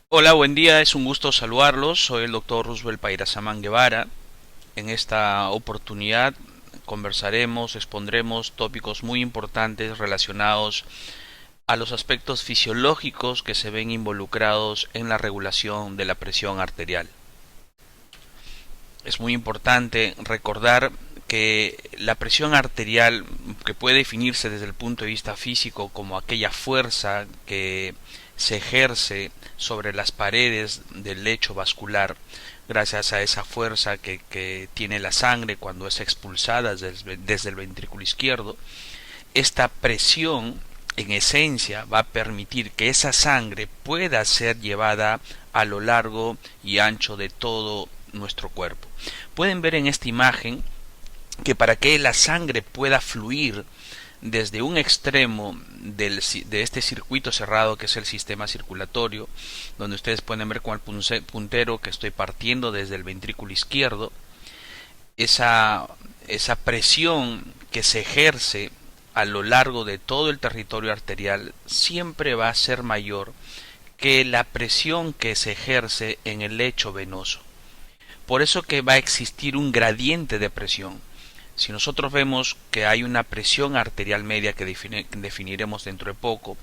Hola, buen día, es un gusto saludarlos. Soy el doctor Roosevelt Pairasamán Guevara. En esta oportunidad conversaremos, expondremos tópicos muy importantes relacionados a los aspectos fisiológicos que se ven involucrados en la regulación de la presión arterial. Es muy importante recordar que la presión arterial, que puede definirse desde el punto de vista físico como aquella fuerza que se ejerce sobre las paredes del lecho vascular, gracias a esa fuerza que tiene la sangre cuando es expulsada desde el ventrículo izquierdo, esta presión en esencia va a permitir que esa sangre pueda ser llevada a lo largo y ancho de todo nuestro cuerpo. Pueden ver en esta imagen que para que la sangre pueda fluir desde un extremo de este circuito cerrado que es el sistema circulatorio, donde ustedes pueden ver con el puntero que estoy partiendo desde el ventrículo izquierdo, esa, esa presión que se ejerce a lo largo de todo el territorio arterial siempre va a ser mayor que la presión que se ejerce en el lecho venoso. Por eso que va a existir un gradiente de presión. Si nosotros vemos que hay una presión arterial media que definiremos dentro de poco,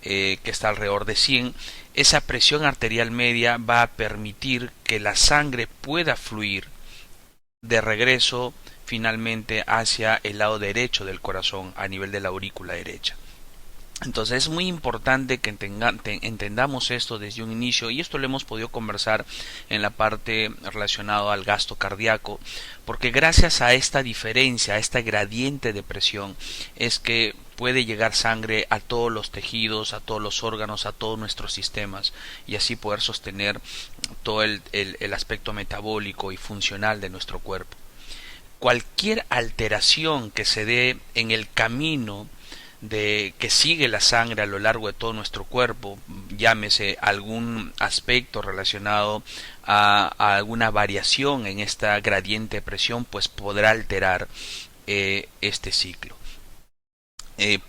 que está alrededor de 100, esa presión arterial media va a permitir que la sangre pueda fluir de regreso finalmente hacia el lado derecho del corazón a nivel de la aurícula derecha. Entonces es muy importante que entendamos esto desde un inicio, y esto lo hemos podido conversar en la parte relacionada al gasto cardíaco, porque gracias a esta diferencia, a esta gradiente de presión, es que puede llegar sangre a todos los tejidos, a todos los órganos, a todos nuestros sistemas, y así poder sostener todo el aspecto metabólico y funcional de nuestro cuerpo. Cualquier alteración que se dé en el camino de que sigue la sangre a lo largo de todo nuestro cuerpo, llámese algún aspecto relacionado a alguna variación en esta gradiente de presión, pues podrá alterar este ciclo.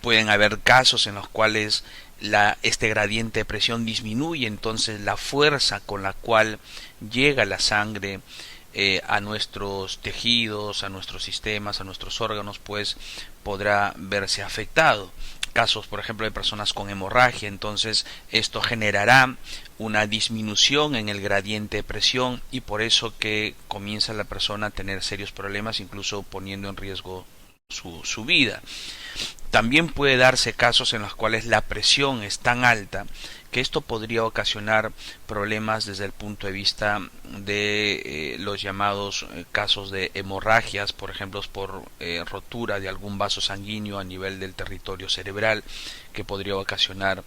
Pueden haber casos en los cuales este gradiente de presión disminuye, entonces la fuerza con la cual llega la sangre a nuestros tejidos, a nuestros sistemas, a nuestros órganos, pues podrá verse afectado. Casos, por ejemplo, de personas con hemorragia, entonces esto generará una disminución en el gradiente de presión, y por eso que comienza la persona a tener serios problemas, incluso poniendo en riesgo su vida. También puede darse casos en los cuales la presión es tan alta que esto podría ocasionar problemas desde el punto de vista de los llamados casos de hemorragias, por ejemplo, por rotura de algún vaso sanguíneo a nivel del territorio cerebral, que podría ocasionar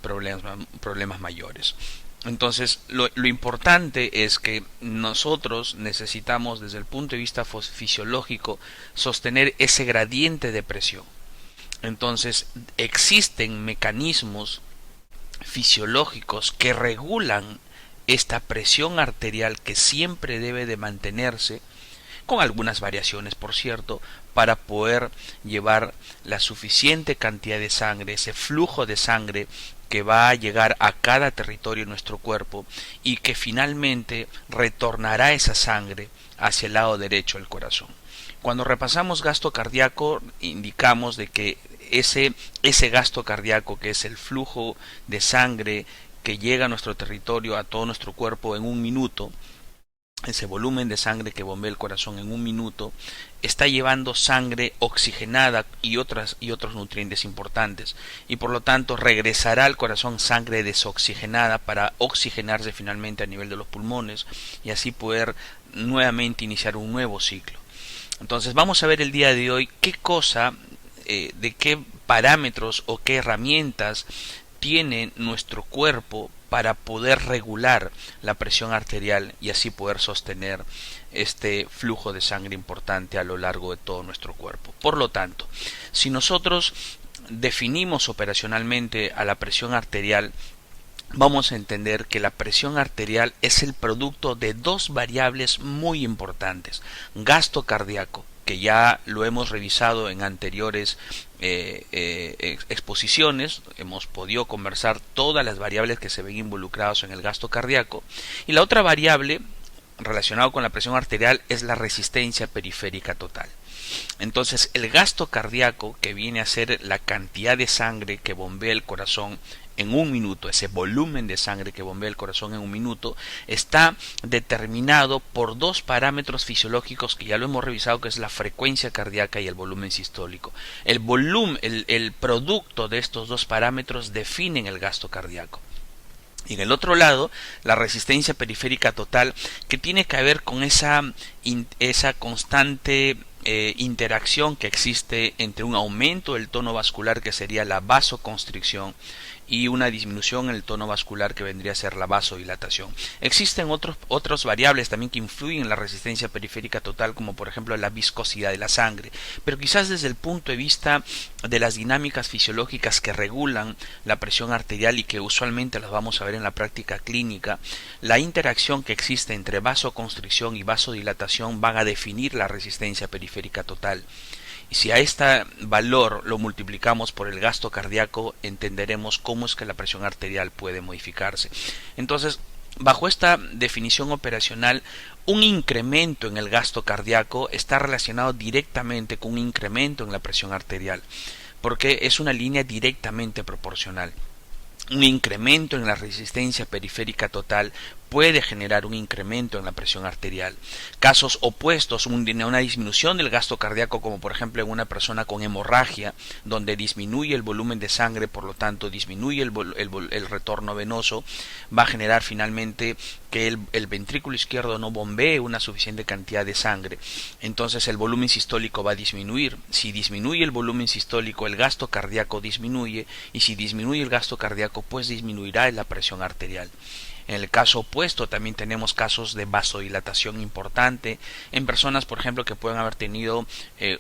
problemas mayores. Entonces, lo importante es que nosotros necesitamos, desde el punto de vista fisiológico, sostener ese gradiente de presión. Entonces, existen mecanismos fisiológicos que regulan esta presión arterial, que siempre debe de mantenerse, con algunas variaciones por cierto, para poder llevar la suficiente cantidad de sangre, ese flujo de sangre que va a llegar a cada territorio de nuestro cuerpo, y que finalmente retornará esa sangre hacia el lado derecho del corazón. Cuando repasamos gasto cardíaco, indicamos de que ese gasto cardíaco, que es el flujo de sangre que llega a nuestro territorio, a todo nuestro cuerpo en un minuto, ese volumen de sangre que bombea el corazón en un minuto, está llevando sangre oxigenada y otros nutrientes importantes, y por lo tanto regresará al corazón sangre desoxigenada para oxigenarse finalmente a nivel de los pulmones, y así poder nuevamente iniciar un nuevo ciclo. Entonces vamos a ver el día de hoy de qué parámetros o qué herramientas tiene nuestro cuerpo para poder regular la presión arterial y así poder sostener este flujo de sangre importante a lo largo de todo nuestro cuerpo. Por lo tanto, si nosotros definimos operacionalmente a la presión arterial, vamos a entender que la presión arterial es el producto de dos variables muy importantes: gasto cardíaco que ya lo hemos revisado en anteriores exposiciones, hemos podido conversar todas las variables que se ven involucradas en el gasto cardíaco. Y la otra variable relacionada con la presión arterial es la resistencia periférica total. Entonces, el gasto cardíaco, que viene a ser la cantidad de sangre que bombea el corazón en un minuto, ese volumen de sangre que bombea el corazón en un minuto, está determinado por dos parámetros fisiológicos que ya lo hemos revisado, que es la frecuencia cardíaca y el volumen sistólico. El producto de estos dos parámetros definen el gasto cardíaco. Y en el otro lado, la resistencia periférica total, que tiene que ver con esa constante interacción que existe entre un aumento del tono vascular, que sería la vasoconstricción, y una disminución en el tono vascular, que vendría a ser la vasodilatación. Existen otras variables también que influyen en la resistencia periférica total, como por ejemplo la viscosidad de la sangre, pero quizás desde el punto de vista de las dinámicas fisiológicas que regulan la presión arterial y que usualmente las vamos a ver en la práctica clínica, la interacción que existe entre vasoconstricción y vasodilatación van a definir la resistencia periférica total. Y si a este valor lo multiplicamos por el gasto cardíaco, entenderemos cómo es que la presión arterial puede modificarse. Entonces, bajo esta definición operacional, un incremento en el gasto cardíaco está relacionado directamente con un incremento en la presión arterial, porque es una línea directamente proporcional. Un incremento en la resistencia periférica total puede generar un incremento en la presión arterial. Casos opuestos, una disminución del gasto cardíaco, como por ejemplo en una persona con hemorragia, donde disminuye el volumen de sangre, por lo tanto disminuye el retorno venoso, va a generar finalmente que el ventrículo izquierdo no bombee una suficiente cantidad de sangre. Entonces el volumen sistólico va a disminuir. Si disminuye el volumen sistólico, el gasto cardíaco disminuye, y si disminuye el gasto cardíaco, pues disminuirá la presión arterial. En el caso opuesto también tenemos casos de vasodilatación importante en personas, por ejemplo, que pueden haber tenido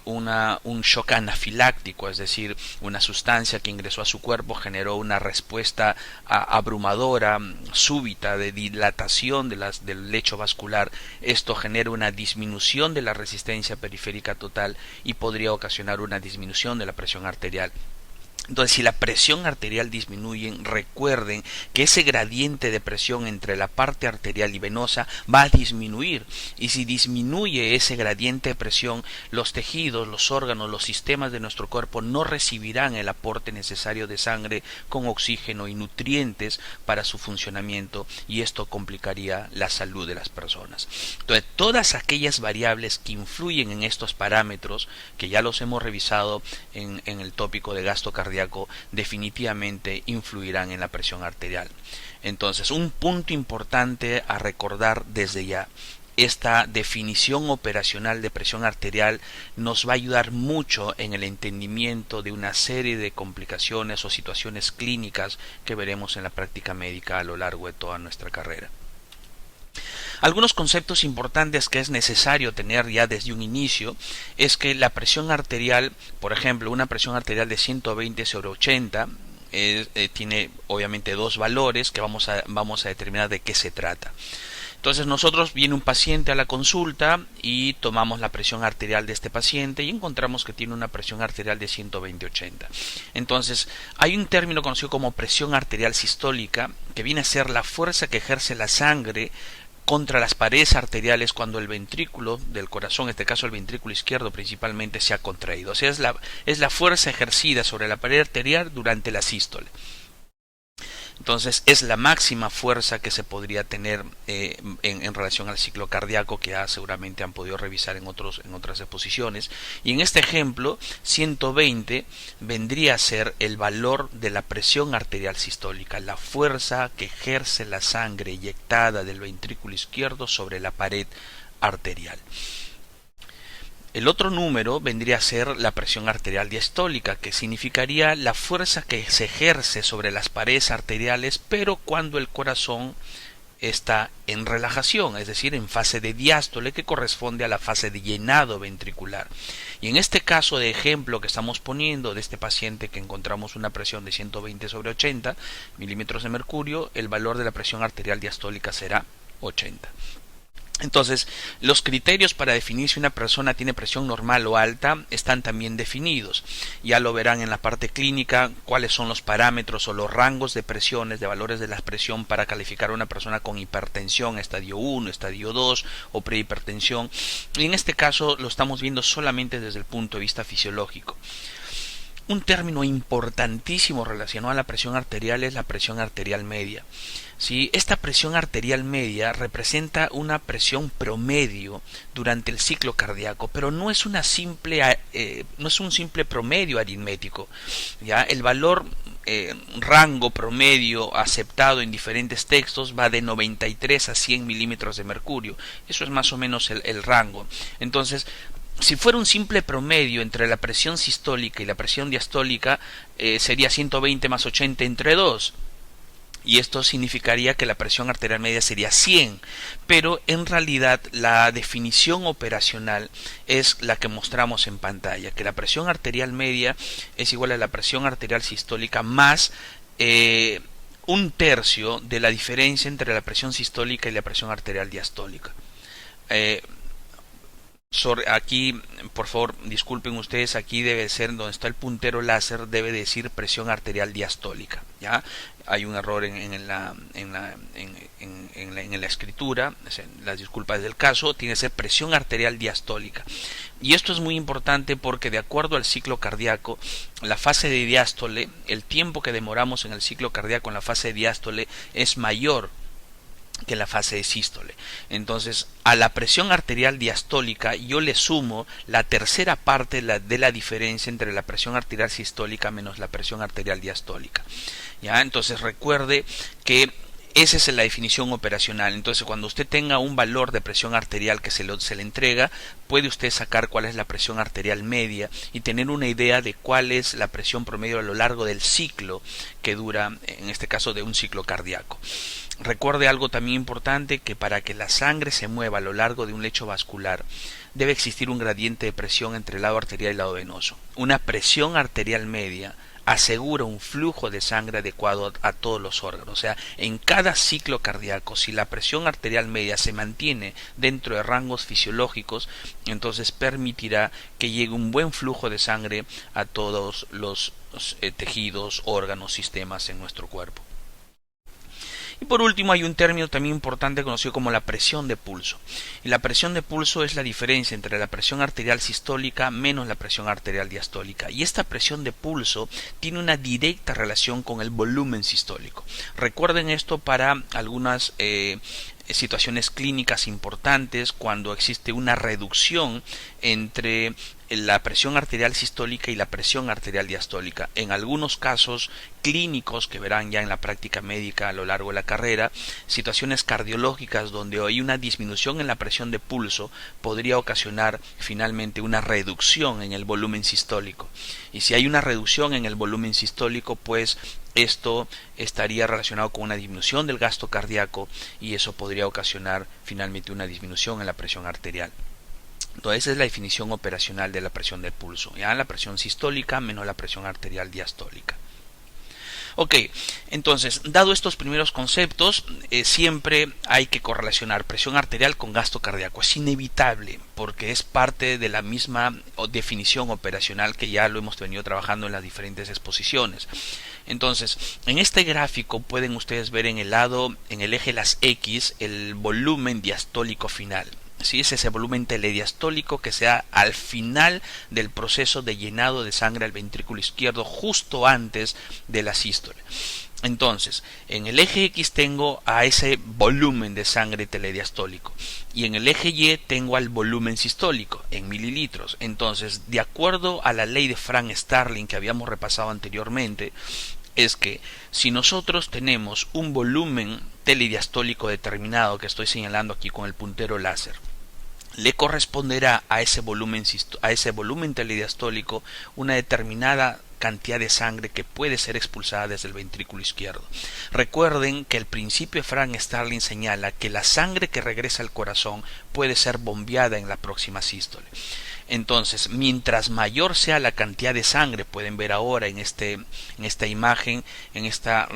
un shock anafiláctico, es decir, una sustancia que ingresó a su cuerpo generó una respuesta abrumadora, súbita, de dilatación del lecho vascular. Esto genera una disminución de la resistencia periférica total y podría ocasionar una disminución de la presión arterial. Entonces, si la presión arterial disminuye, recuerden que ese gradiente de presión entre la parte arterial y venosa va a disminuir. Y si disminuye ese gradiente de presión, los tejidos, los órganos, los sistemas de nuestro cuerpo no recibirán el aporte necesario de sangre con oxígeno y nutrientes para su funcionamiento, y esto complicaría la salud de las personas. Entonces, todas aquellas variables que influyen en estos parámetros, que ya los hemos revisado en el tópico de gasto cardíaco, definitivamente influirán en la presión arterial. Entonces, un punto importante a recordar desde ya: esta definición operacional de presión arterial nos va a ayudar mucho en el entendimiento de una serie de complicaciones o situaciones clínicas que veremos en la práctica médica a lo largo de toda nuestra carrera. Algunos conceptos importantes que es necesario tener ya desde un inicio es que la presión arterial, por ejemplo, una presión arterial de 120/80 tiene obviamente dos valores que vamos a determinar de qué se trata. Entonces nosotros, viene un paciente a la consulta y tomamos la presión arterial de este paciente y encontramos que tiene una presión arterial de 120/80. Entonces hay un término conocido como presión arterial sistólica, que viene a ser la fuerza que ejerce la sangre contra las paredes arteriales cuando el ventrículo del corazón, en este caso el ventrículo izquierdo principalmente, se ha contraído. O sea, es la fuerza ejercida sobre la pared arterial durante la sístole. Entonces es la máxima fuerza que se podría tener en relación al ciclo cardíaco, que ya seguramente han podido revisar en otras exposiciones. Y en este ejemplo, 120 vendría a ser el valor de la presión arterial sistólica, la fuerza que ejerce la sangre eyectada del ventrículo izquierdo sobre la pared arterial. El otro número vendría a ser la presión arterial diastólica, que significaría la fuerza que se ejerce sobre las paredes arteriales, pero cuando el corazón está en relajación, es decir, en fase de diástole, que corresponde a la fase de llenado ventricular. Y en este caso de ejemplo que estamos poniendo, de este paciente que encontramos una presión de 120/80 milímetros de mercurio, el valor de la presión arterial diastólica será 80. Entonces, los criterios para definir si una persona tiene presión normal o alta están también definidos. Ya lo verán en la parte clínica, cuáles son los parámetros o los rangos de presiones, de valores de la presión para calificar a una persona con hipertensión, estadio 1, estadio 2 o prehipertensión. Y en este caso lo estamos viendo solamente desde el punto de vista fisiológico. Un término importantísimo relacionado a la presión arterial es la presión arterial media. ¿Sí? Esta presión arterial media representa una presión promedio durante el ciclo cardíaco, pero no es un simple promedio aritmético. ¿Ya? El valor rango promedio aceptado en diferentes textos va de 93 a 100 milímetros de mercurio. Eso es más o menos el rango. Entonces, si fuera un simple promedio entre la presión sistólica y la presión diastólica, sería 120 más 80 entre 2. Y esto significaría que la presión arterial media sería 100. Pero en realidad la definición operacional es la que mostramos en pantalla, que la presión arterial media es igual a la presión arterial sistólica más un tercio de la diferencia entre la presión sistólica y la presión arterial diastólica. Aquí, por favor, disculpen ustedes, aquí debe ser donde está el puntero láser, debe decir presión arterial diastólica. ¿Ya? Hay un error en la escritura, las disculpas del caso, tiene que ser presión arterial diastólica. Y esto es muy importante porque de acuerdo al ciclo cardíaco, la fase de diástole, el tiempo que demoramos en el ciclo cardíaco en la fase de diástole es mayor que la fase de sístole. Entonces, a la presión arterial diastólica yo le sumo la tercera parte de la diferencia entre la presión arterial sistólica menos la presión arterial diastólica. ¿Ya? Entonces, recuerde que esa es la definición operacional. Entonces, cuando usted tenga un valor de presión arterial que se le entrega, puede usted sacar cuál es la presión arterial media y tener una idea de cuál es la presión promedio a lo largo del ciclo que dura, en este caso, de un ciclo cardíaco. Recuerde algo también importante, que para que la sangre se mueva a lo largo de un lecho vascular debe existir un gradiente de presión entre el lado arterial y el lado venoso. Una presión arterial media asegura un flujo de sangre adecuado a todos los órganos. O sea, en cada ciclo cardíaco, si la presión arterial media se mantiene dentro de rangos fisiológicos, entonces permitirá que llegue un buen flujo de sangre a todos los tejidos, órganos, sistemas en nuestro cuerpo. Y por último hay un término también importante conocido como la presión de pulso. Y la presión de pulso es la diferencia entre la presión arterial sistólica menos la presión arterial diastólica. Y esta presión de pulso tiene una directa relación con el volumen sistólico. Recuerden esto para algunas situaciones clínicas importantes, cuando existe una reducción entre la presión arterial sistólica y la presión arterial diastólica. En algunos casos clínicos que verán ya en la práctica médica a lo largo de la carrera, situaciones cardiológicas donde hay una disminución en la presión de pulso podría ocasionar finalmente una reducción en el volumen sistólico. Y si hay una reducción en el volumen sistólico, pues esto estaría relacionado con una disminución del gasto cardíaco y eso podría ocasionar finalmente una disminución en la presión arterial. Entonces esa es la definición operacional de la presión del pulso, ¿ya? La presión sistólica menos la presión arterial diastólica. Ok, entonces, dado estos primeros conceptos, siempre hay que correlacionar presión arterial con gasto cardíaco. Es inevitable, porque es parte de la misma definición operacional que ya lo hemos venido trabajando en las diferentes exposiciones. Entonces, en este gráfico pueden ustedes ver en el lado, en el eje de las X, el volumen diastólico final. ¿Sí? Es ese volumen telediastólico que se da al final del proceso de llenado de sangre al ventrículo izquierdo, justo antes de la sístole. Entonces, en el eje X tengo a ese volumen de sangre telediastólico y en el eje Y tengo al volumen sistólico en mililitros. Entonces, de acuerdo a la ley de Frank-Starling que habíamos repasado anteriormente, es que si nosotros tenemos un volumen telediastólico determinado, que estoy señalando aquí con el puntero láser, le corresponderá a ese volumen telediastólico una determinada cantidad de sangre que puede ser expulsada desde el ventrículo izquierdo. Recuerden que el principio de Frank-Starling señala que la sangre que regresa al corazón puede ser bombeada en la próxima sístole. Entonces, mientras mayor sea la cantidad de sangre, pueden ver ahora en esta imagen, en esta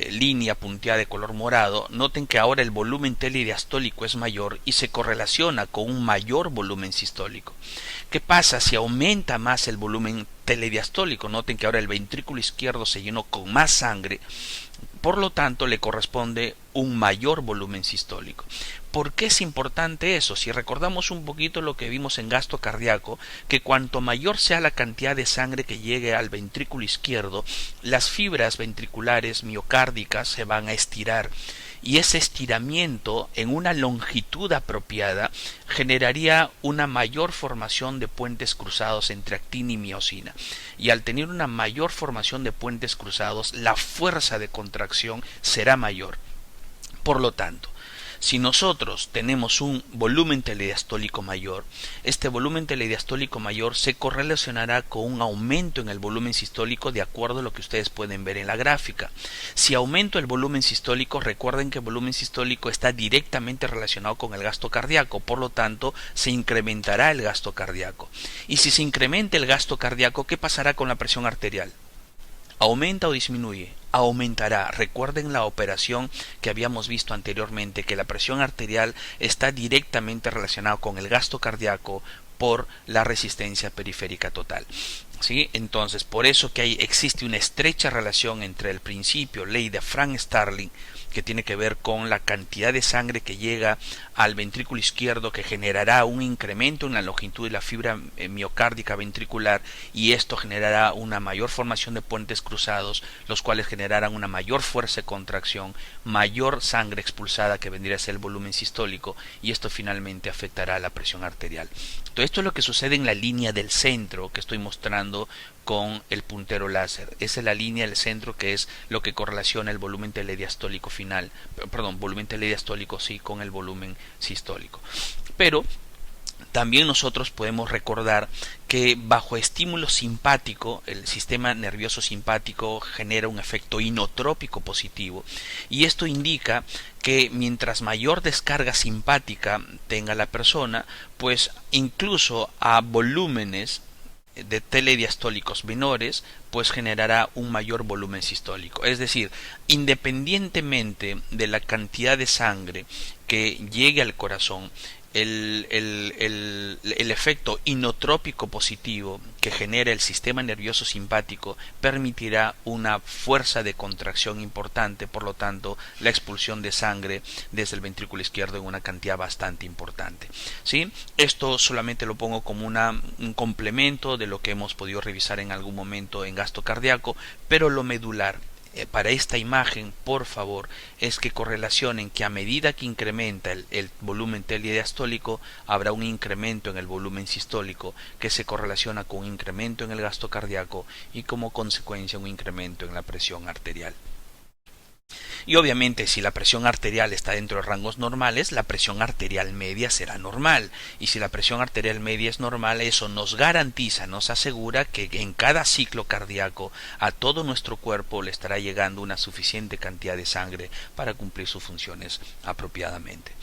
línea punteada de color morado, noten que ahora el volumen telediastólico es mayor y se correlaciona con un mayor volumen sistólico. ¿Qué pasa si aumenta más el volumen telediastólico? Noten que ahora el ventrículo izquierdo se llenó con más sangre, por lo tanto le corresponde un mayor volumen sistólico. ¿Por qué es importante eso? Si recordamos un poquito lo que vimos en gasto cardíaco, que cuanto mayor sea la cantidad de sangre que llegue al ventrículo izquierdo, las fibras ventriculares miocárdicas se van a estirar. Y ese estiramiento en una longitud apropiada generaría una mayor formación de puentes cruzados entre actina y miosina. Y al tener una mayor formación de puentes cruzados, la fuerza de contracción será mayor. Por lo tanto, si nosotros tenemos un volumen telediastólico mayor, este volumen telediastólico mayor se correlacionará con un aumento en el volumen sistólico de acuerdo a lo que ustedes pueden ver en la gráfica. Si aumento el volumen sistólico, recuerden que el volumen sistólico está directamente relacionado con el gasto cardíaco, por lo tanto se incrementará el gasto cardíaco. Y si se incrementa el gasto cardíaco, ¿qué pasará con la presión arterial? ¿Aumenta o disminuye? Aumentará. Recuerden la operación que habíamos visto anteriormente, que la presión arterial está directamente relacionada con el gasto cardíaco por la resistencia periférica total. ¿Sí? Entonces, por eso que existe una estrecha relación entre el principio, ley de Frank Starling, que tiene que ver con la cantidad de sangre que llega al ventrículo izquierdo, que generará un incremento en la longitud de la fibra miocárdica ventricular, y esto generará una mayor formación de puentes cruzados, los cuales generarán una mayor fuerza de contracción, mayor sangre expulsada, que vendría a ser el volumen sistólico, y esto finalmente afectará a la presión arterial. Todo esto es lo que sucede en la línea del centro que estoy mostrando con el puntero láser. Esa es la línea del centro, que es lo que correlaciona el volumen telediastólico final, volumen telediastólico sí con el volumen sistólico. Pero también nosotros podemos recordar que bajo estímulo simpático, el sistema nervioso simpático genera un efecto inotrópico positivo, y esto indica que mientras mayor descarga simpática tenga la persona, pues incluso a volúmenes de telediastólicos menores, pues generará un mayor volumen sistólico. Es decir, independientemente de la cantidad de sangre que llegue al corazón, el efecto inotrópico positivo que genera el sistema nervioso simpático permitirá una fuerza de contracción importante, por lo tanto la expulsión de sangre desde el ventrículo izquierdo en una cantidad bastante importante. ¿Sí? Esto solamente lo pongo como un complemento de lo que hemos podido revisar en algún momento en gasto cardíaco, pero lo medular para esta imagen, por favor, es que correlacionen que a medida que incrementa el volumen telediastólico, habrá un incremento en el volumen sistólico, que se correlaciona con un incremento en el gasto cardíaco y como consecuencia un incremento en la presión arterial. Y obviamente, si la presión arterial está dentro de rangos normales, la presión arterial media será normal. Y si la presión arterial media es normal, eso nos garantiza, nos asegura que en cada ciclo cardíaco a todo nuestro cuerpo le estará llegando una suficiente cantidad de sangre para cumplir sus funciones apropiadamente.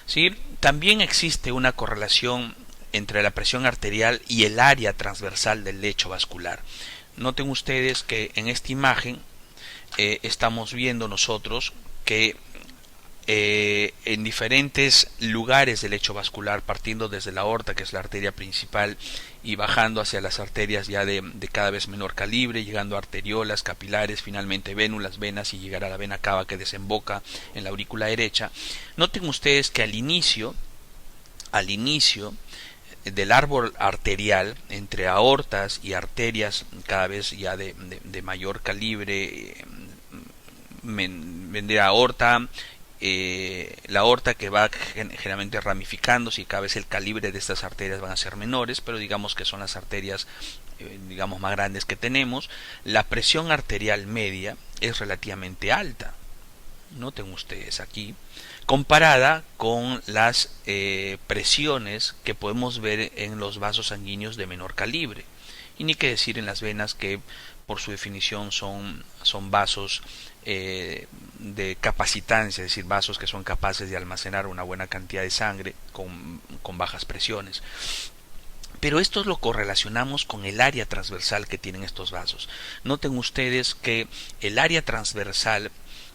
¿Sí? También existe una correlación entre la presión arterial y el área transversal del lecho vascular. Noten ustedes que en esta imagen estamos viendo nosotros que en diferentes lugares del lecho vascular, partiendo desde la aorta, que es la arteria principal, y bajando hacia las arterias ya de cada vez menor calibre, llegando a arteriolas, capilares, finalmente vénulas, venas, y llegar a la vena cava que desemboca en la aurícula derecha. Noten ustedes que al inicio del árbol arterial, entre aortas y arterias cada vez ya de mayor calibre, vendría aorta, la aorta que va generalmente ramificándose, y cada vez el calibre de estas arterias van a ser menores, pero digamos que son las arterias digamos más grandes que tenemos. La presión arterial media es relativamente alta, noten ustedes aquí, comparada con las presiones que podemos ver en los vasos sanguíneos de menor calibre, y ni qué decir en las venas, que por su definición son vasos de capacitancia, es decir, vasos que son capaces de almacenar una buena cantidad de sangre con bajas presiones. Pero esto lo correlacionamos con el área transversal que tienen estos vasos. Noten ustedes que el área transversal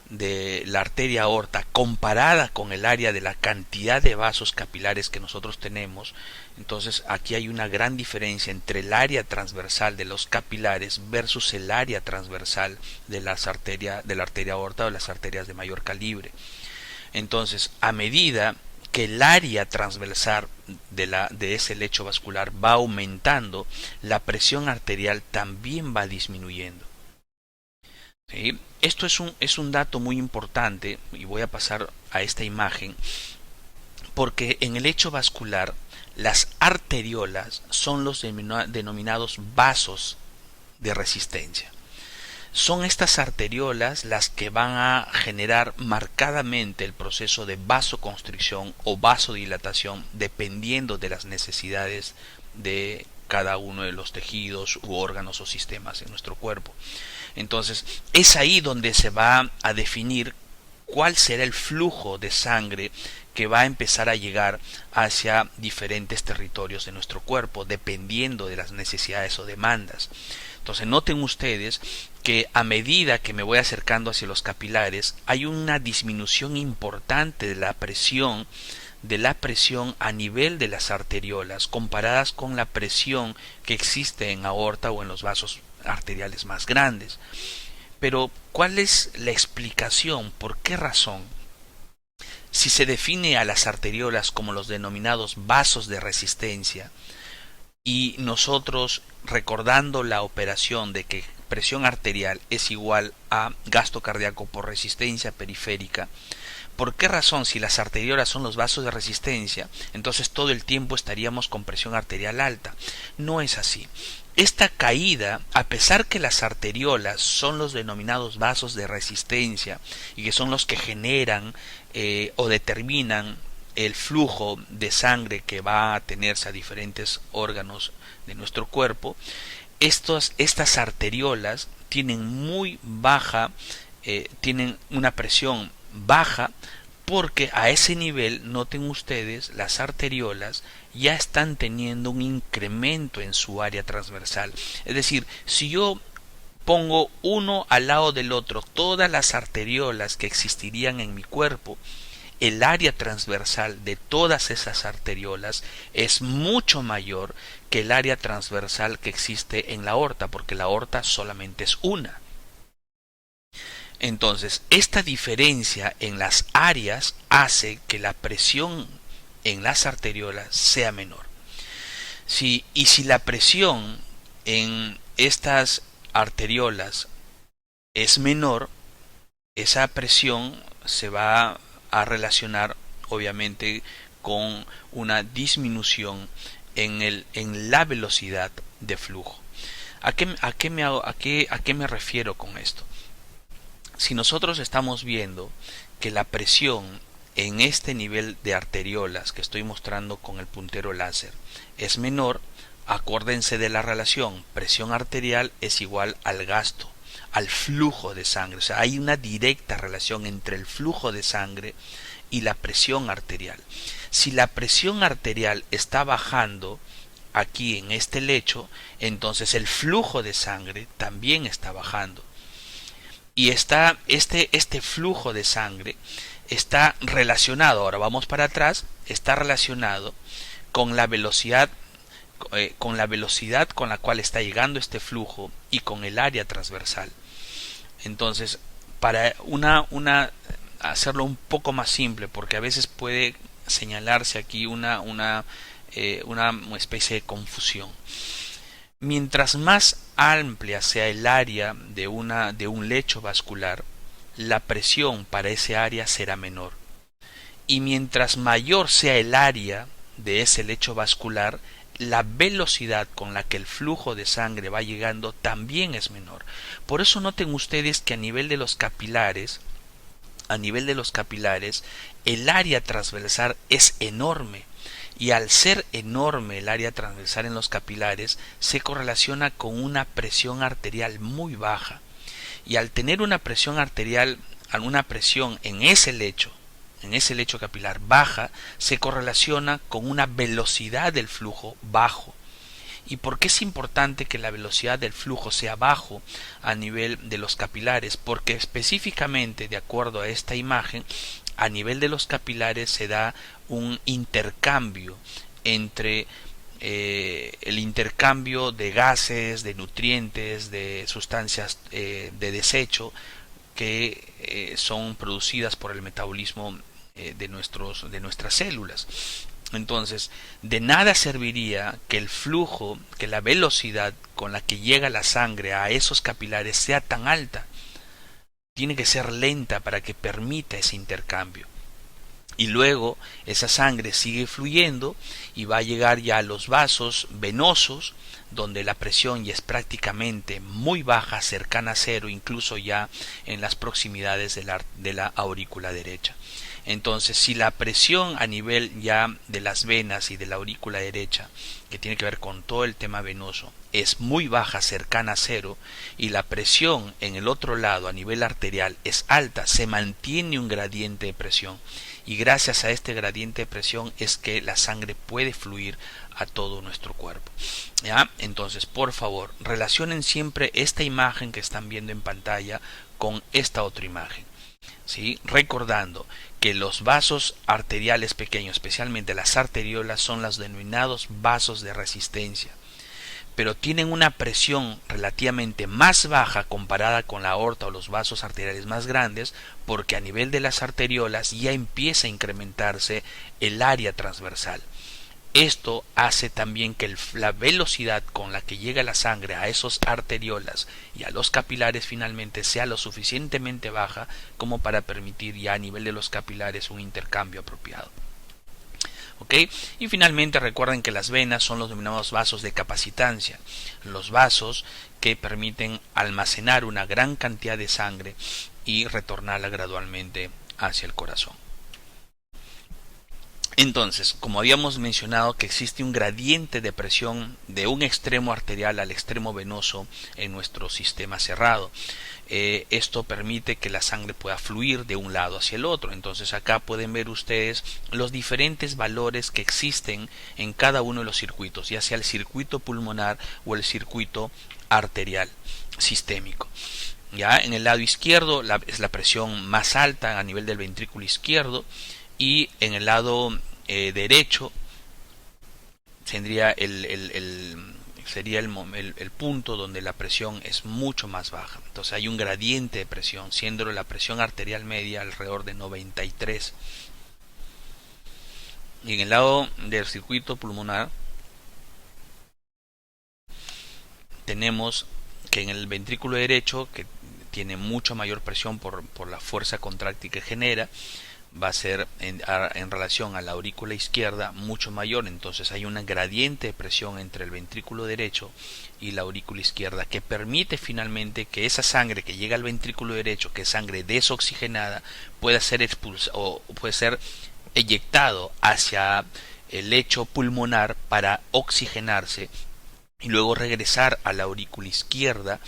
de la arteria aorta comparada con el área de la cantidad de vasos capilares que nosotros tenemos, entonces aquí hay una gran diferencia entre el área transversal de los capilares versus el área transversal de la arteria aorta o las arterias de mayor calibre. Entonces, a medida que el área transversal de ese lecho vascular va aumentando, la presión arterial también va disminuyendo. ¿Sí? Esto es un dato muy importante, y voy a pasar a esta imagen, porque en el lecho vascular las arteriolas son los denominados vasos de resistencia. Son estas arteriolas las que van a generar marcadamente el proceso de vasoconstricción o vasodilatación dependiendo de las necesidades de cada uno de los tejidos u órganos o sistemas en nuestro cuerpo. Entonces, es ahí donde se va a definir cuál será el flujo de sangre que va a empezar a llegar hacia diferentes territorios de nuestro cuerpo, dependiendo de las necesidades o demandas. Entonces, noten ustedes que a medida que me voy acercando hacia los capilares, hay una disminución importante de la presión a nivel de las arteriolas, comparadas con la presión que existe en aorta o en los vasos arteriales más grandes. Pero, ¿cuál es la explicación? ¿Por qué razón? Si se define a las arteriolas como los denominados vasos de resistencia, y nosotros recordando la operación de que presión arterial es igual a gasto cardíaco por resistencia periférica, ¿por qué razón, si las arteriolas son los vasos de resistencia, entonces todo el tiempo estaríamos con presión arterial alta? No es así. Esta caída, a pesar que las arteriolas son los denominados vasos de resistencia y que son los que generan o determinan el flujo de sangre que va a tenerse a diferentes órganos de nuestro cuerpo, estas arteriolas tienen muy baja, tienen una presión baja, porque a ese nivel, noten ustedes, las arteriolas ya están teniendo un incremento en su área transversal. Es decir, si yo pongo uno al lado del otro todas las arteriolas que existirían en mi cuerpo, el área transversal de todas esas arteriolas es mucho mayor que el área transversal que existe en la aorta, porque la aorta solamente es una. Entonces, esta diferencia en las áreas hace que la presión en las arteriolas sea menor. Y si la presión en estas arteriolas es menor, esa presión se va a relacionar obviamente con una disminución en la velocidad de flujo. ¿A qué me refiero con esto? Si nosotros estamos viendo que la presión en este nivel de arteriolas que estoy mostrando con el puntero láser es menor, acuérdense de la relación: presión arterial es igual al gasto, al flujo de sangre. O sea, hay una directa relación entre el flujo de sangre y la presión arterial. Si la presión arterial está bajando aquí en este lecho, entonces el flujo de sangre también está bajando. Y este flujo de sangre está relacionado, ahora vamos para atrás, está relacionado con la velocidad con la cual está llegando este flujo y con el área transversal. Entonces, para hacerlo un poco más simple, porque a veces puede señalarse aquí una especie de confusión. Mientras más amplia sea el área de un lecho vascular, la presión para ese área será menor. Y mientras mayor sea el área de ese lecho vascular, la velocidad con la que el flujo de sangre va llegando también es menor. Por eso noten ustedes que a nivel de los capilares, el área transversal es enorme. Y al ser enorme el área transversal en los capilares, se correlaciona con una presión arterial muy baja. Y al tener una presión arterial, alguna presión en ese lecho capilar baja, se correlaciona con una velocidad del flujo bajo. ¿Y por qué es importante que la velocidad del flujo sea bajo a nivel de los capilares? Porque específicamente, de acuerdo a esta imagen, a nivel de los capilares se da un intercambio entre el intercambio de gases, de nutrientes, de sustancias de desecho que son producidas por el metabolismo de nuestras células. Entonces, de nada serviría que el flujo, que la velocidad con la que llega la sangre a esos capilares sea tan alta. Tiene que ser lenta para que permita ese intercambio. Y luego esa sangre sigue fluyendo y va a llegar ya a los vasos venosos, donde la presión ya es prácticamente muy baja, cercana a cero, incluso ya en las proximidades de la aurícula derecha. Entonces, si la presión a nivel ya de las venas y de la aurícula derecha, que tiene que ver con todo el tema venoso, es muy baja, cercana a cero, y la presión en el otro lado a nivel arterial es alta, se mantiene un gradiente de presión, y gracias a este gradiente de presión es que la sangre puede fluir a todo nuestro cuerpo. ¿Ya? Entonces, por favor, relacionen siempre esta imagen que están viendo en pantalla con esta otra imagen. ¿Sí? Recordando que los vasos arteriales pequeños, especialmente las arteriolas, son los denominados vasos de resistencia, pero tienen una presión relativamente más baja comparada con la aorta o los vasos arteriales más grandes, porque a nivel de las arteriolas ya empieza a incrementarse el área transversal. Esto hace también que la velocidad con la que llega la sangre a esos arteriolas y a los capilares finalmente sea lo suficientemente baja como para permitir ya a nivel de los capilares un intercambio apropiado. ¿Ok? Y finalmente recuerden que las venas son los denominados vasos de capacitancia, los vasos que permiten almacenar una gran cantidad de sangre y retornarla gradualmente hacia el corazón. Entonces, como habíamos mencionado que existe un gradiente de presión de un extremo arterial al extremo venoso en nuestro sistema cerrado. Esto permite que la sangre pueda fluir de un lado hacia el otro. Entonces acá pueden ver ustedes los diferentes valores que existen en cada uno de los circuitos, ya sea el circuito pulmonar o el circuito arterial sistémico. Ya en el lado izquierdo es la presión más alta a nivel del ventrículo izquierdo, y en el lado derecho tendría sería el punto donde la presión es mucho más baja. Entonces hay un gradiente de presión, siendo la presión arterial media alrededor de 93. Y en el lado del circuito pulmonar tenemos que en el ventrículo derecho, que tiene mucha mayor presión por la fuerza contráctil que genera, va a ser en relación a la aurícula izquierda mucho mayor. Entonces hay una gradiente de presión entre el ventrículo derecho y la aurícula izquierda que permite finalmente que esa sangre que llega al ventrículo derecho, que es sangre desoxigenada, pueda ser expulsada o puede ser eyectado hacia el lecho pulmonar para oxigenarse y luego regresar a la aurícula izquierda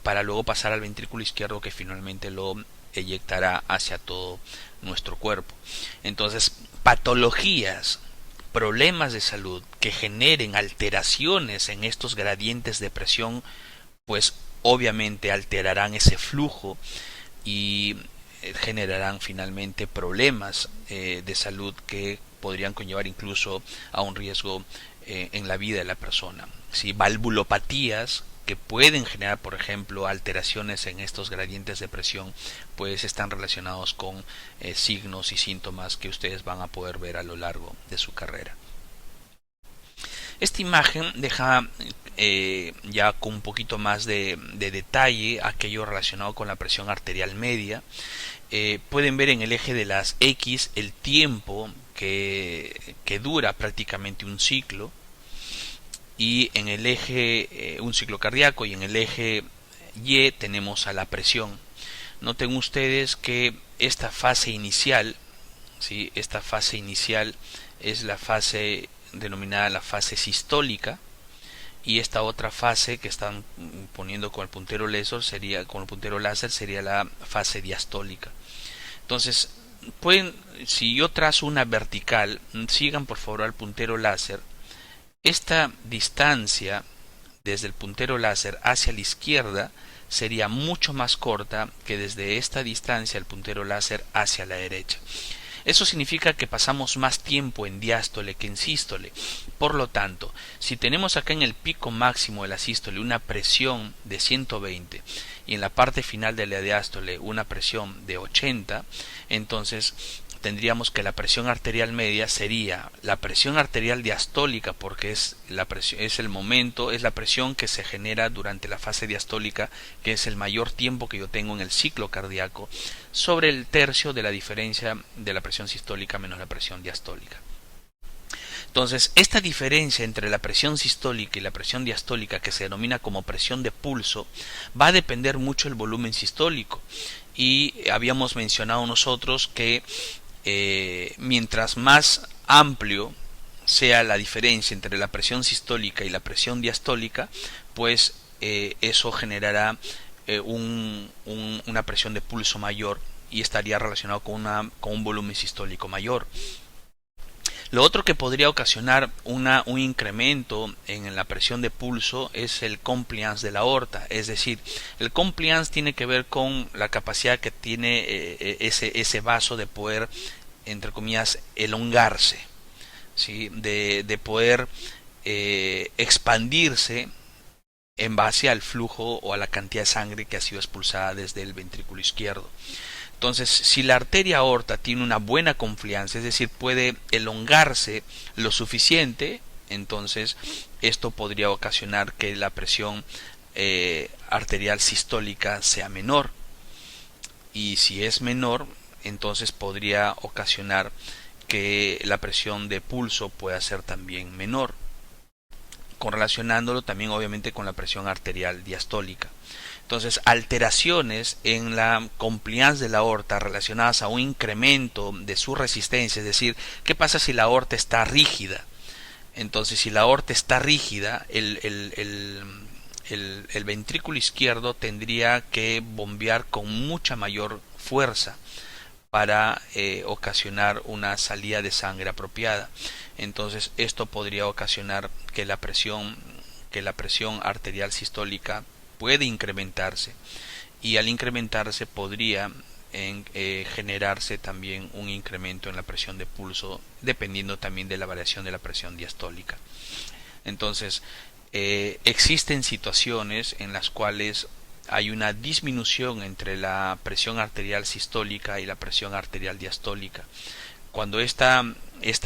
para luego pasar al ventrículo izquierdo, que finalmente lo eyectará hacia todo nuestro cuerpo. Entonces, patologías, problemas de salud que generen alteraciones en estos gradientes de presión, pues obviamente alterarán ese flujo y generarán finalmente problemas de salud que podrían conllevar incluso a un riesgo en la vida de la persona. ¿Sí? Valvulopatías que pueden generar, por ejemplo, alteraciones en estos gradientes de presión, pues están relacionados con signos y síntomas que ustedes van a poder ver a lo largo de su carrera. Esta imagen deja ya con un poquito más de detalle aquello relacionado con la presión arterial media. Pueden ver en el eje de las X el tiempo que dura prácticamente un ciclo, y en el eje un ciclo cardíaco, y en el eje Y tenemos a la presión. Noten ustedes que esta fase inicial, ¿sí? Esta fase inicial es la fase denominada la fase sistólica, y esta otra fase que están poniendo con el puntero láser sería la fase diastólica. Entonces, si yo trazo una vertical, sigan por favor al puntero láser, Esta distancia desde el puntero láser hacia la izquierda sería mucho más corta que desde esta distancia el puntero láser hacia la derecha. Eso significa que pasamos más tiempo en diástole que en sístole. Por lo tanto, si tenemos acá en el pico máximo de la sístole una presión de 120 y en la parte final de la diástole una presión de 80, entonces tendríamos que la presión arterial media sería la presión arterial diastólica, porque es la presión, es el momento, es la presión que se genera durante la fase diastólica, que es el mayor tiempo que yo tengo en el ciclo cardíaco, sobre el tercio de la diferencia de la presión sistólica menos la presión diastólica. Entonces, esta diferencia entre la presión sistólica y la presión diastólica, que se denomina como presión de pulso, va a depender mucho del volumen sistólico. Y habíamos mencionado nosotros que mientras más amplio sea la diferencia entre la presión sistólica y la presión diastólica, pues eso generará una presión de pulso mayor y estaría relacionado con un volumen sistólico mayor. Lo otro que podría ocasionar un incremento en la presión de pulso es el compliance de la aorta. Es decir, el compliance tiene que ver con la capacidad que tiene ese vaso de poder, entre comillas, elongarse, ¿sí? de poder expandirse en base al flujo o a la cantidad de sangre que ha sido expulsada desde el ventrículo izquierdo. Entonces, si la arteria aorta tiene una buena confluencia, es decir, puede elongarse lo suficiente, entonces esto podría ocasionar que la presión arterial sistólica sea menor. Y si es menor, entonces podría ocasionar que la presión de pulso pueda ser también menor, correlacionándolo también obviamente con la presión arterial diastólica. Entonces, alteraciones en la compliance de la aorta relacionadas a un incremento de su resistencia, es decir, ¿qué pasa si la aorta está rígida? Entonces, si la aorta está rígida, el ventrículo izquierdo tendría que bombear con mucha mayor fuerza para ocasionar una salida de sangre apropiada. Entonces, esto podría ocasionar que la presión arterial sistólica puede incrementarse, y al incrementarse podría generarse también un incremento en la presión de pulso, dependiendo también de la variación de la presión diastólica. Entonces, existen situaciones en las cuales hay una disminución entre la presión arterial sistólica y la presión arterial diastólica. Cuando esta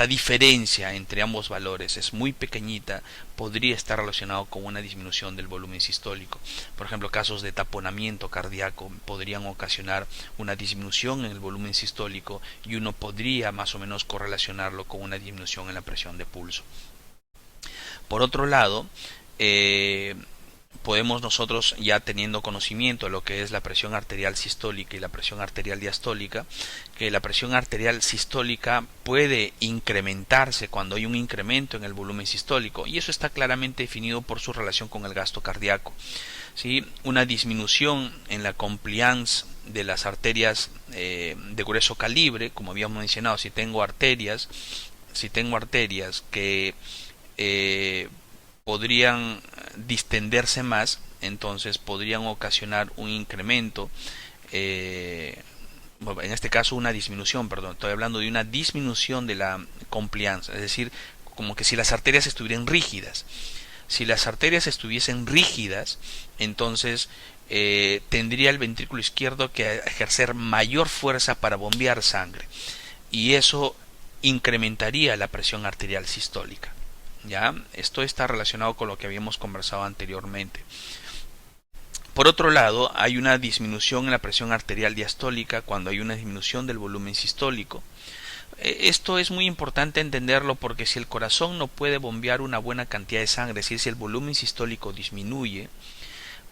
diferencia entre ambos valores es muy pequeñita, podría estar relacionado con una disminución del volumen sistólico. Por ejemplo, casos de taponamiento cardíaco podrían ocasionar una disminución en el volumen sistólico, y uno podría más o menos correlacionarlo con una disminución en la presión de pulso. Por otro lado, podemos nosotros, ya teniendo conocimiento de lo que es la presión arterial sistólica y la presión arterial diastólica, que la presión arterial sistólica puede incrementarse cuando hay un incremento en el volumen sistólico, y eso está claramente definido por su relación con el gasto cardíaco. ¿Sí? Una disminución en la compliance de las arterias de grueso calibre, como habíamos mencionado, si tengo arterias que podrían distenderse más, entonces podrían ocasionar un incremento, en este caso una disminución, perdón, estoy hablando de una disminución de la compliance, es decir, como que si las arterias estuvieran rígidas. Si las arterias estuviesen rígidas, entonces tendría el ventrículo izquierdo que ejercer mayor fuerza para bombear sangre, y eso incrementaría la presión arterial sistólica. ¿Ya? Esto está relacionado con lo que habíamos conversado anteriormente. Por otro lado, hay una disminución en la presión arterial diastólica cuando hay una disminución del volumen sistólico. Esto es muy importante entenderlo, porque si el corazón no puede bombear una buena cantidad de sangre, es decir, si el volumen sistólico disminuye,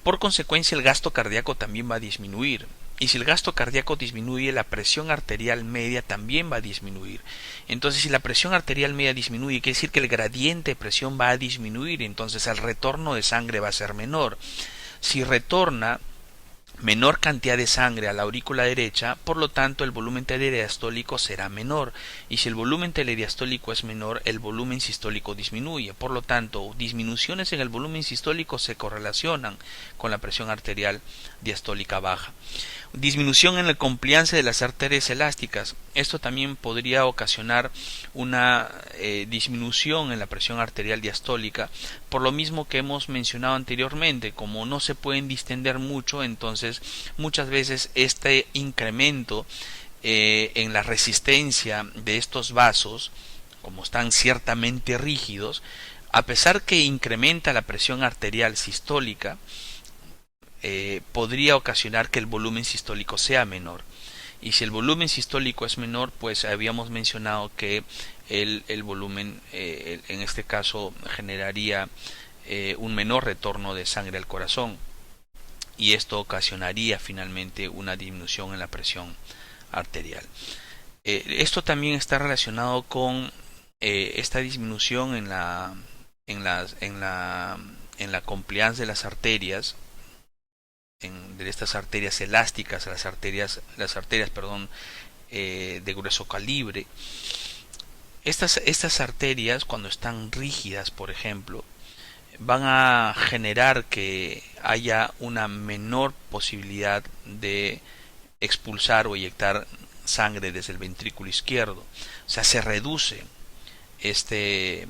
por consecuencia el gasto cardíaco también va a disminuir. Y si el gasto cardíaco disminuye, la presión arterial media también va a disminuir. Entonces, si la presión arterial media disminuye, quiere decir que el gradiente de presión va a disminuir, entonces el retorno de sangre va a ser menor. Si retorna menor cantidad de sangre a la aurícula derecha, por lo tanto el volumen telediastólico será menor, y si el volumen telediastólico es menor, el volumen sistólico disminuye. Por lo tanto, disminuciones en el volumen sistólico se correlacionan con la presión arterial diastólica baja. Disminución en el compliance de las arterias elásticas. Esto también podría ocasionar una disminución en la presión arterial diastólica, por lo mismo que hemos mencionado anteriormente. Como no se pueden distender mucho, entonces muchas veces este incremento en la resistencia de estos vasos, como están ciertamente rígidos, a pesar que incrementa la presión arterial sistólica, podría ocasionar que el volumen sistólico sea menor. Y si el volumen sistólico es menor, pues habíamos mencionado que el volumen en este caso generaría un menor retorno de sangre al corazón, y esto ocasionaría finalmente una disminución en la presión arterial. Esto también está relacionado con esta disminución en la compliance de las arterias, de estas arterias elásticas, las arterias de grueso calibre. Estas arterias, cuando están rígidas, por ejemplo, van a generar que haya una menor posibilidad de expulsar o eyectar sangre desde el ventrículo izquierdo. O sea, se reduce este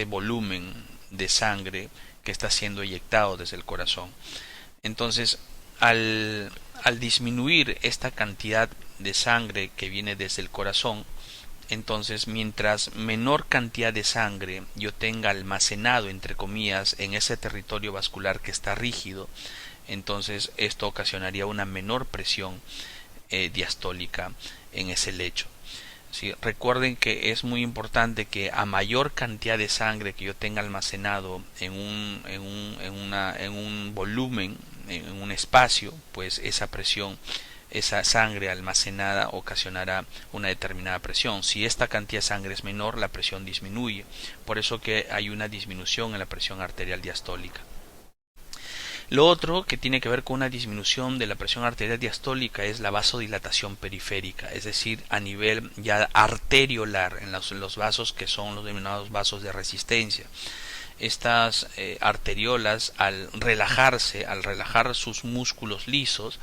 volumen de sangre que está siendo eyectado desde el corazón. Entonces, al disminuir esta cantidad de sangre que viene desde el corazón, entonces mientras menor cantidad de sangre yo tenga almacenado, entre comillas, en ese territorio vascular que está rígido, entonces esto ocasionaría una menor presión diastólica en ese lecho. Sí, recuerden que es muy importante que a mayor cantidad de sangre que yo tenga almacenado en un volumen, en un espacio, pues esa presión, esa sangre almacenada ocasionará una determinada presión. Si esta cantidad de sangre es menor, la presión disminuye. Por eso que hay una disminución en la presión arterial diastólica. Lo otro que tiene que ver con una disminución de la presión arterial diastólica es la vasodilatación periférica, es decir, a nivel ya arteriolar, en los vasos que son los denominados vasos de resistencia. Estas arteriolas, al relajar sus músculos lisos,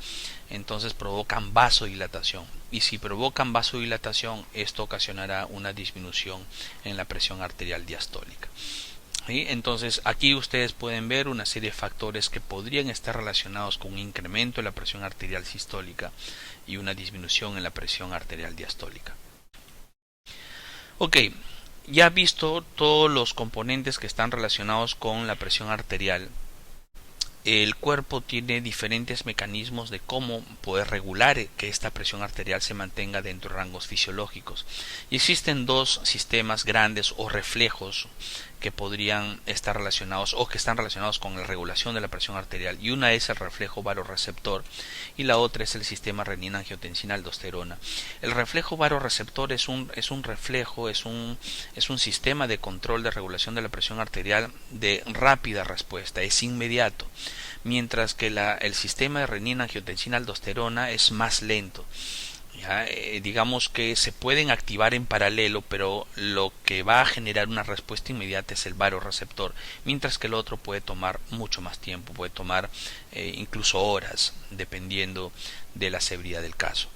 entonces provocan vasodilatación. Y si provocan vasodilatación, esto ocasionará una disminución en la presión arterial diastólica. ¿Sí? Entonces aquí ustedes pueden ver una serie de factores que podrían estar relacionados con un incremento en la presión arterial sistólica y una disminución en la presión arterial diastólica. Ok, ya visto todos los componentes que están relacionados con la presión arterial, el cuerpo tiene diferentes mecanismos de cómo poder regular que esta presión arterial se mantenga dentro de rangos fisiológicos. Y existen dos sistemas grandes o reflejos que podrían estar relacionados o que están relacionados con la regulación de la presión arterial, y una es el reflejo vasoreceptor y la otra es el sistema renina-angiotensina-aldosterona. El reflejo vasoreceptor es un reflejo, es un sistema de control de regulación de la presión arterial de rápida respuesta, es inmediato, mientras que el sistema de renina-angiotensina-aldosterona es más lento. Digamos que se pueden activar en paralelo, pero lo que va a generar una respuesta inmediata es el vasoreceptor, mientras que el otro puede tomar mucho más tiempo, puede tomar incluso horas, dependiendo de la severidad del caso.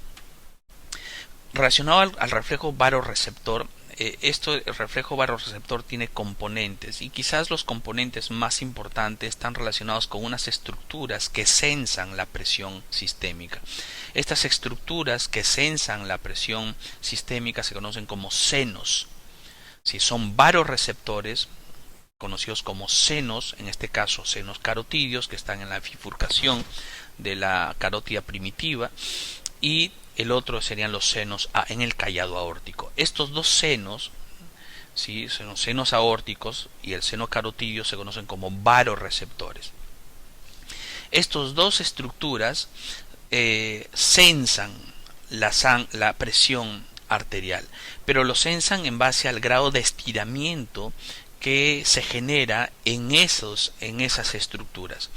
Relacionado al reflejo vasoreceptor, el reflejo vasoreceptor tiene componentes, y quizás los componentes más importantes están relacionados con unas estructuras que sensan la presión sistémica. Estas estructuras que sensan la presión sistémica se conocen como senos. Si son vasoreceptores conocidos como senos, en este caso senos carotidios, que están en la bifurcación de la carótida primitiva, y el otro serían los senos en el callado aórtico. Estos dos senos, ¿sí?, son los senos aórticos y el seno carotidio, se conocen como vasoreceptores. Estas dos estructuras sensan la presión arterial, pero lo sensan en base al grado de estiramiento que se genera en esas estructuras.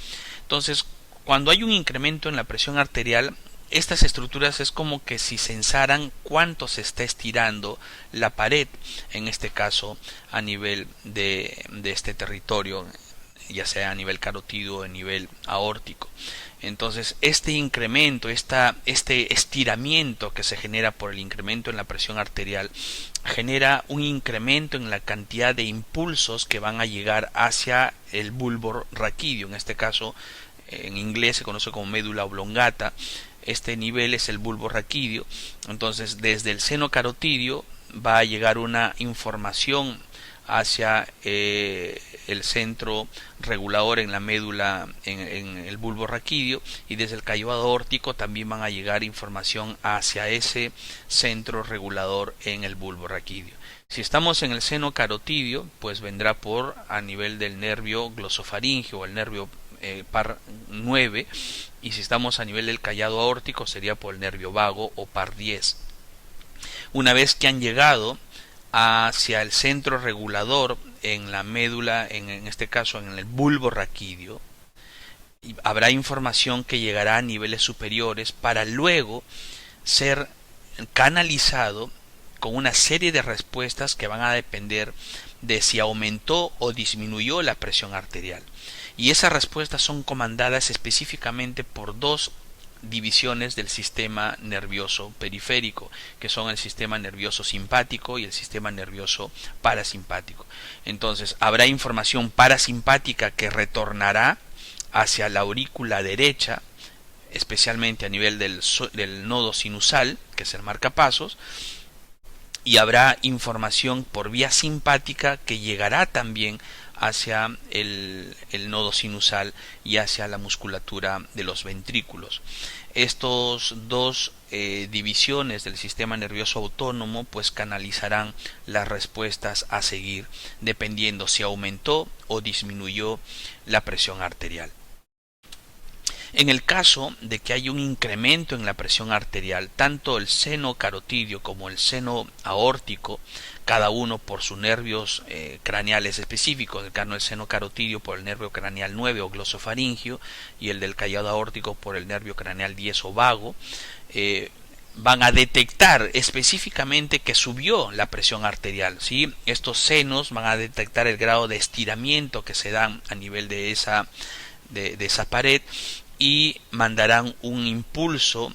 Entonces, Cuando hay un incremento en la presión arterial, estas estructuras es como que si sensaran cuánto se está estirando la pared, en este caso a nivel de este territorio, ya sea a nivel carotídeo o a nivel aórtico. Entonces, este incremento, este estiramiento que se genera por el incremento en la presión arterial, genera un incremento en la cantidad de impulsos que van a llegar hacia el bulbo raquídeo. En este caso, en inglés se conoce como médula oblongata. Este nivel es el bulbo raquídeo. Entonces, desde el seno carotídeo va a llegar una información hacia el centro regulador en la médula, en el bulbo raquídeo, y desde el callado aórtico también van a llegar información hacia ese centro regulador en el bulbo raquídeo. Si estamos en el seno carotídeo, pues vendrá por a nivel del nervio glosofaringeo o el nervio par 9, y si estamos a nivel del callado aórtico sería por el nervio vago o par 10. Una vez que han llegado hacia el centro regulador en la médula, en este caso en el bulbo raquídeo, habrá información que llegará a niveles superiores para luego ser canalizado con una serie de respuestas que van a depender de si aumentó o disminuyó la presión arterial. Y esas respuestas son comandadas específicamente por dos divisiones del sistema nervioso periférico, que son el sistema nervioso simpático y el sistema nervioso parasimpático. Entonces, habrá información parasimpática que retornará hacia la aurícula derecha, especialmente a nivel del nodo sinusal, que es el marcapasos, y habrá información por vía simpática que llegará también hacia el nodo sinusal y hacia la musculatura de los ventrículos. Estos dos divisiones del sistema nervioso autónomo pues canalizarán las respuestas a seguir dependiendo si aumentó o disminuyó la presión arterial. En el caso de que haya un incremento en la presión arterial, tanto el seno carotídeo como el seno aórtico, cada uno por sus nervios craneales específicos, en el caso del seno carotídeo por el nervio craneal 9 o glosofaringio y el del callado aórtico por el nervio craneal 10 o vago, van a detectar específicamente que subió la presión arterial, ¿sí? Estos senos van a detectar el grado de estiramiento que se dan a nivel de esa pared y mandarán un impulso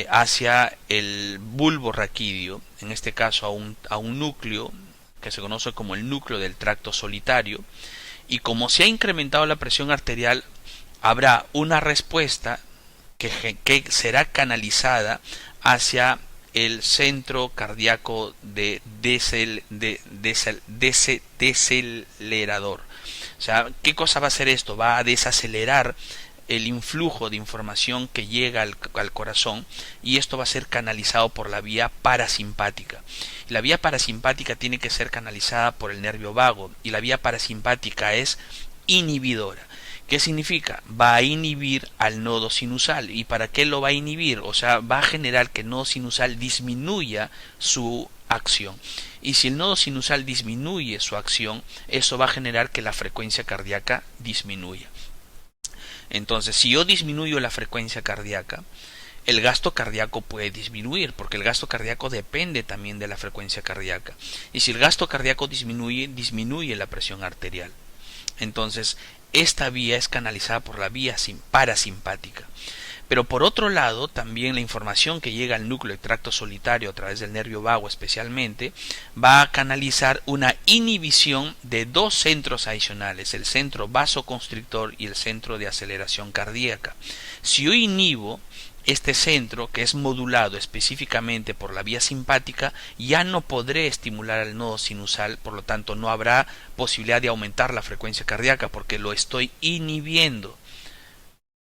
hacia el bulbo raquídeo, en este caso a un núcleo que se conoce como el núcleo del tracto solitario, y como se ha incrementado la presión arterial, habrá una respuesta que será canalizada hacia el centro cardíaco de desacelerador. O sea, ¿qué cosa va a hacer esto? Va a desacelerar el influjo de información que llega al corazón, y esto va a ser canalizado por la vía parasimpática. La vía parasimpática tiene que ser canalizada por el nervio vago, y la vía parasimpática es inhibidora. ¿Qué significa? Va a inhibir al nodo sinusal. ¿Y para qué lo va a inhibir? O sea, va a generar que el nodo sinusal disminuya su acción. Y si el nodo sinusal disminuye su acción, eso va a generar que la frecuencia cardíaca disminuya. Entonces, si yo disminuyo la frecuencia cardíaca, el gasto cardíaco puede disminuir, porque el gasto cardíaco depende también de la frecuencia cardíaca. Y si el gasto cardíaco disminuye, disminuye la presión arterial. Entonces, esta vía es canalizada por la vía parasimpática. Pero por otro lado, también la información que llega al núcleo de tracto solitario a través del nervio vago especialmente, va a canalizar una inhibición de dos centros adicionales, el centro vasoconstrictor y el centro de aceleración cardíaca. Si yo inhibo este centro, que es modulado específicamente por la vía simpática, ya no podré estimular al nodo sinusal, por lo tanto no habrá posibilidad de aumentar la frecuencia cardíaca porque lo estoy inhibiendo.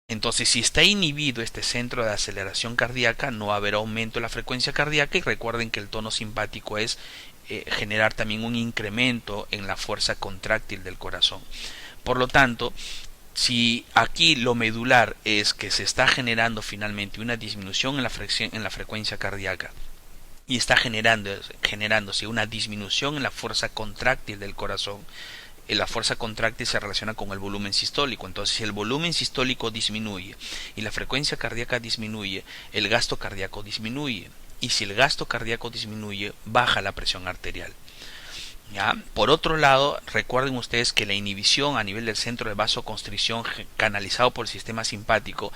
Entonces, si está inhibido este centro de aceleración cardíaca, no va a haber aumento de la frecuencia cardíaca, y recuerden que el tono simpático es generar también un incremento en la fuerza contráctil del corazón. Por lo tanto, si aquí lo medular es que se está generando finalmente una disminución en la frecuencia cardíaca y está generándose una disminución en la fuerza contráctil del corazón, la fuerza contráctil se relaciona con el volumen sistólico. Entonces, si el volumen sistólico disminuye y la frecuencia cardíaca disminuye, el gasto cardíaco disminuye. Y si el gasto cardíaco disminuye, baja la presión arterial. ¿Ya? Por otro lado, recuerden ustedes que la inhibición a nivel del centro de vasoconstricción canalizado por el sistema simpático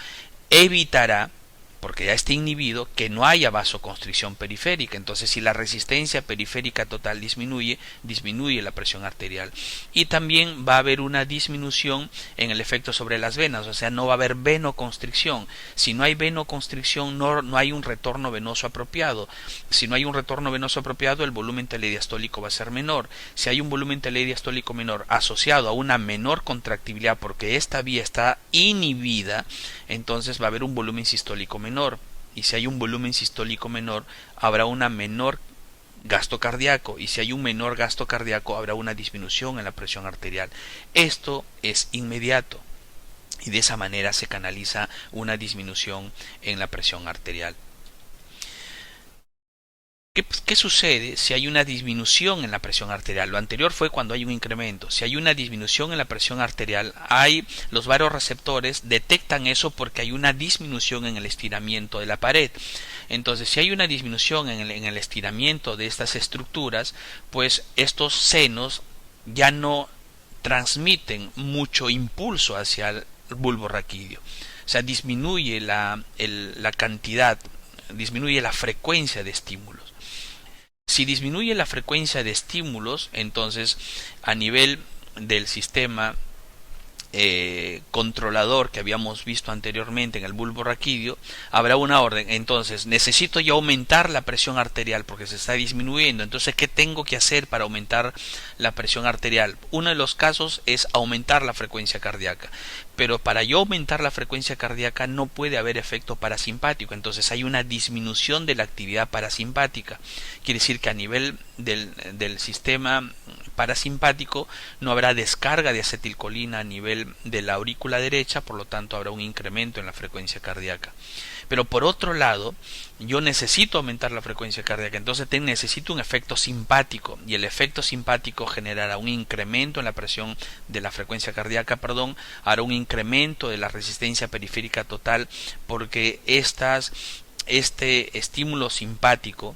evitará, porque ya está inhibido, que no haya vasoconstricción periférica. Entonces, si la resistencia periférica total disminuye, disminuye la presión arterial. Y también va a haber una disminución en el efecto sobre las venas, o sea, no va a haber venoconstricción. Si no hay venoconstricción, no hay un retorno venoso apropiado. Si no hay un retorno venoso apropiado, el volumen telediastólico va a ser menor. Si hay un volumen telediastólico menor asociado a una menor contractibilidad, porque esta vía está inhibida, entonces va a haber un volumen sistólico menor, y si hay un volumen sistólico menor habrá una menor gasto cardíaco, y si hay un menor gasto cardíaco habrá una disminución en la presión arterial. Esto es inmediato y de esa manera se canaliza una disminución en la presión arterial. ¿Qué sucede si hay una disminución en la presión arterial? Lo anterior fue cuando hay un incremento. Si hay una disminución en la presión arterial, los vasoreceptores detectan eso porque hay una disminución en el estiramiento de la pared. Entonces, si hay una disminución en el estiramiento de estas estructuras, pues estos senos ya no transmiten mucho impulso hacia el bulbo raquídeo. O sea, disminuye la cantidad, disminuye la frecuencia de estímulos. Si disminuye la frecuencia de estímulos, entonces a nivel del sistema controlador que habíamos visto anteriormente en el bulbo raquídeo, habrá una orden. Entonces, necesito yo aumentar la presión arterial porque se está disminuyendo. Entonces, ¿qué tengo que hacer para aumentar la presión arterial? Uno de los casos es aumentar la frecuencia cardíaca. Pero para yo aumentar la frecuencia cardíaca no puede haber efecto parasimpático. Entonces hay una disminución de la actividad parasimpática. Quiere decir que a nivel del sistema parasimpático no habrá descarga de acetilcolina a nivel de la aurícula derecha, por lo tanto habrá un incremento en la frecuencia cardíaca. Pero por otro lado, yo necesito aumentar la frecuencia cardíaca, entonces necesito un efecto simpático, y el efecto simpático generará un incremento en la presión de la frecuencia cardíaca, hará un incremento de la resistencia periférica total, porque este estímulo simpático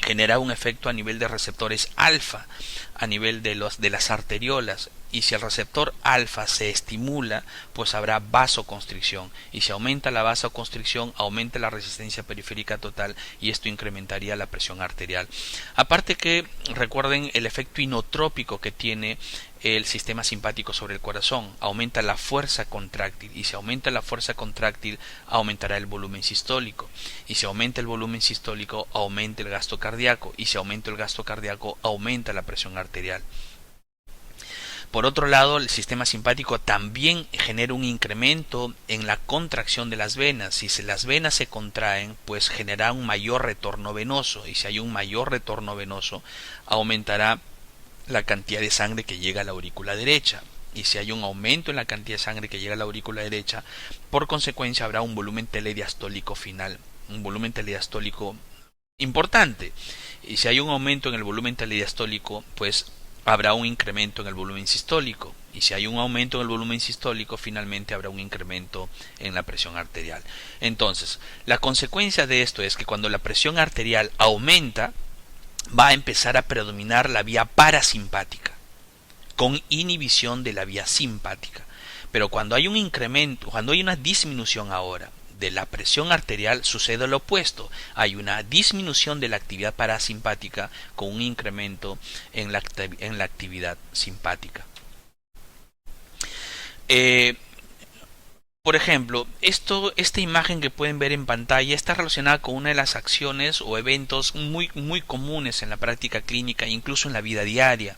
genera un efecto a nivel de receptores alfa, a nivel de las arteriolas, y si el receptor alfa se estimula, pues habrá vasoconstricción, y si aumenta la vasoconstricción, aumenta la resistencia periférica total, y esto incrementaría la presión arterial. Aparte que recuerden el efecto inotrópico que tiene el sistema simpático sobre el corazón, aumenta la fuerza contráctil, y si aumenta la fuerza contráctil aumentará el volumen sistólico, y si aumenta el volumen sistólico aumenta el gasto cardíaco, y si aumenta el gasto cardíaco aumenta la presión arterial. Por otro lado, el sistema simpático también genera un incremento en la contracción de las venas. Si las venas se contraen, pues genera un mayor retorno venoso, y si hay un mayor retorno venoso aumentará la cantidad de sangre que llega a la aurícula derecha, y si hay un aumento en la cantidad de sangre que llega a la aurícula derecha, por consecuencia habrá un volumen telediastólico final, un volumen telediastólico importante, y si hay un aumento en el volumen telediastólico, pues habrá un incremento en el volumen sistólico, y si hay un aumento en el volumen sistólico, finalmente habrá un incremento en la presión arterial. Entonces, la consecuencia de esto es que cuando la presión arterial aumenta, va a empezar a predominar la vía parasimpática, con inhibición de la vía simpática. Pero cuando hay un incremento, cuando hay una disminución ahora de la presión arterial, sucede lo opuesto. Hay una disminución de la actividad parasimpática con un incremento en la actividad simpática. Por ejemplo, esta imagen que pueden ver en pantalla está relacionada con una de las acciones o eventos muy comunes en la práctica clínica, incluso en la vida diaria.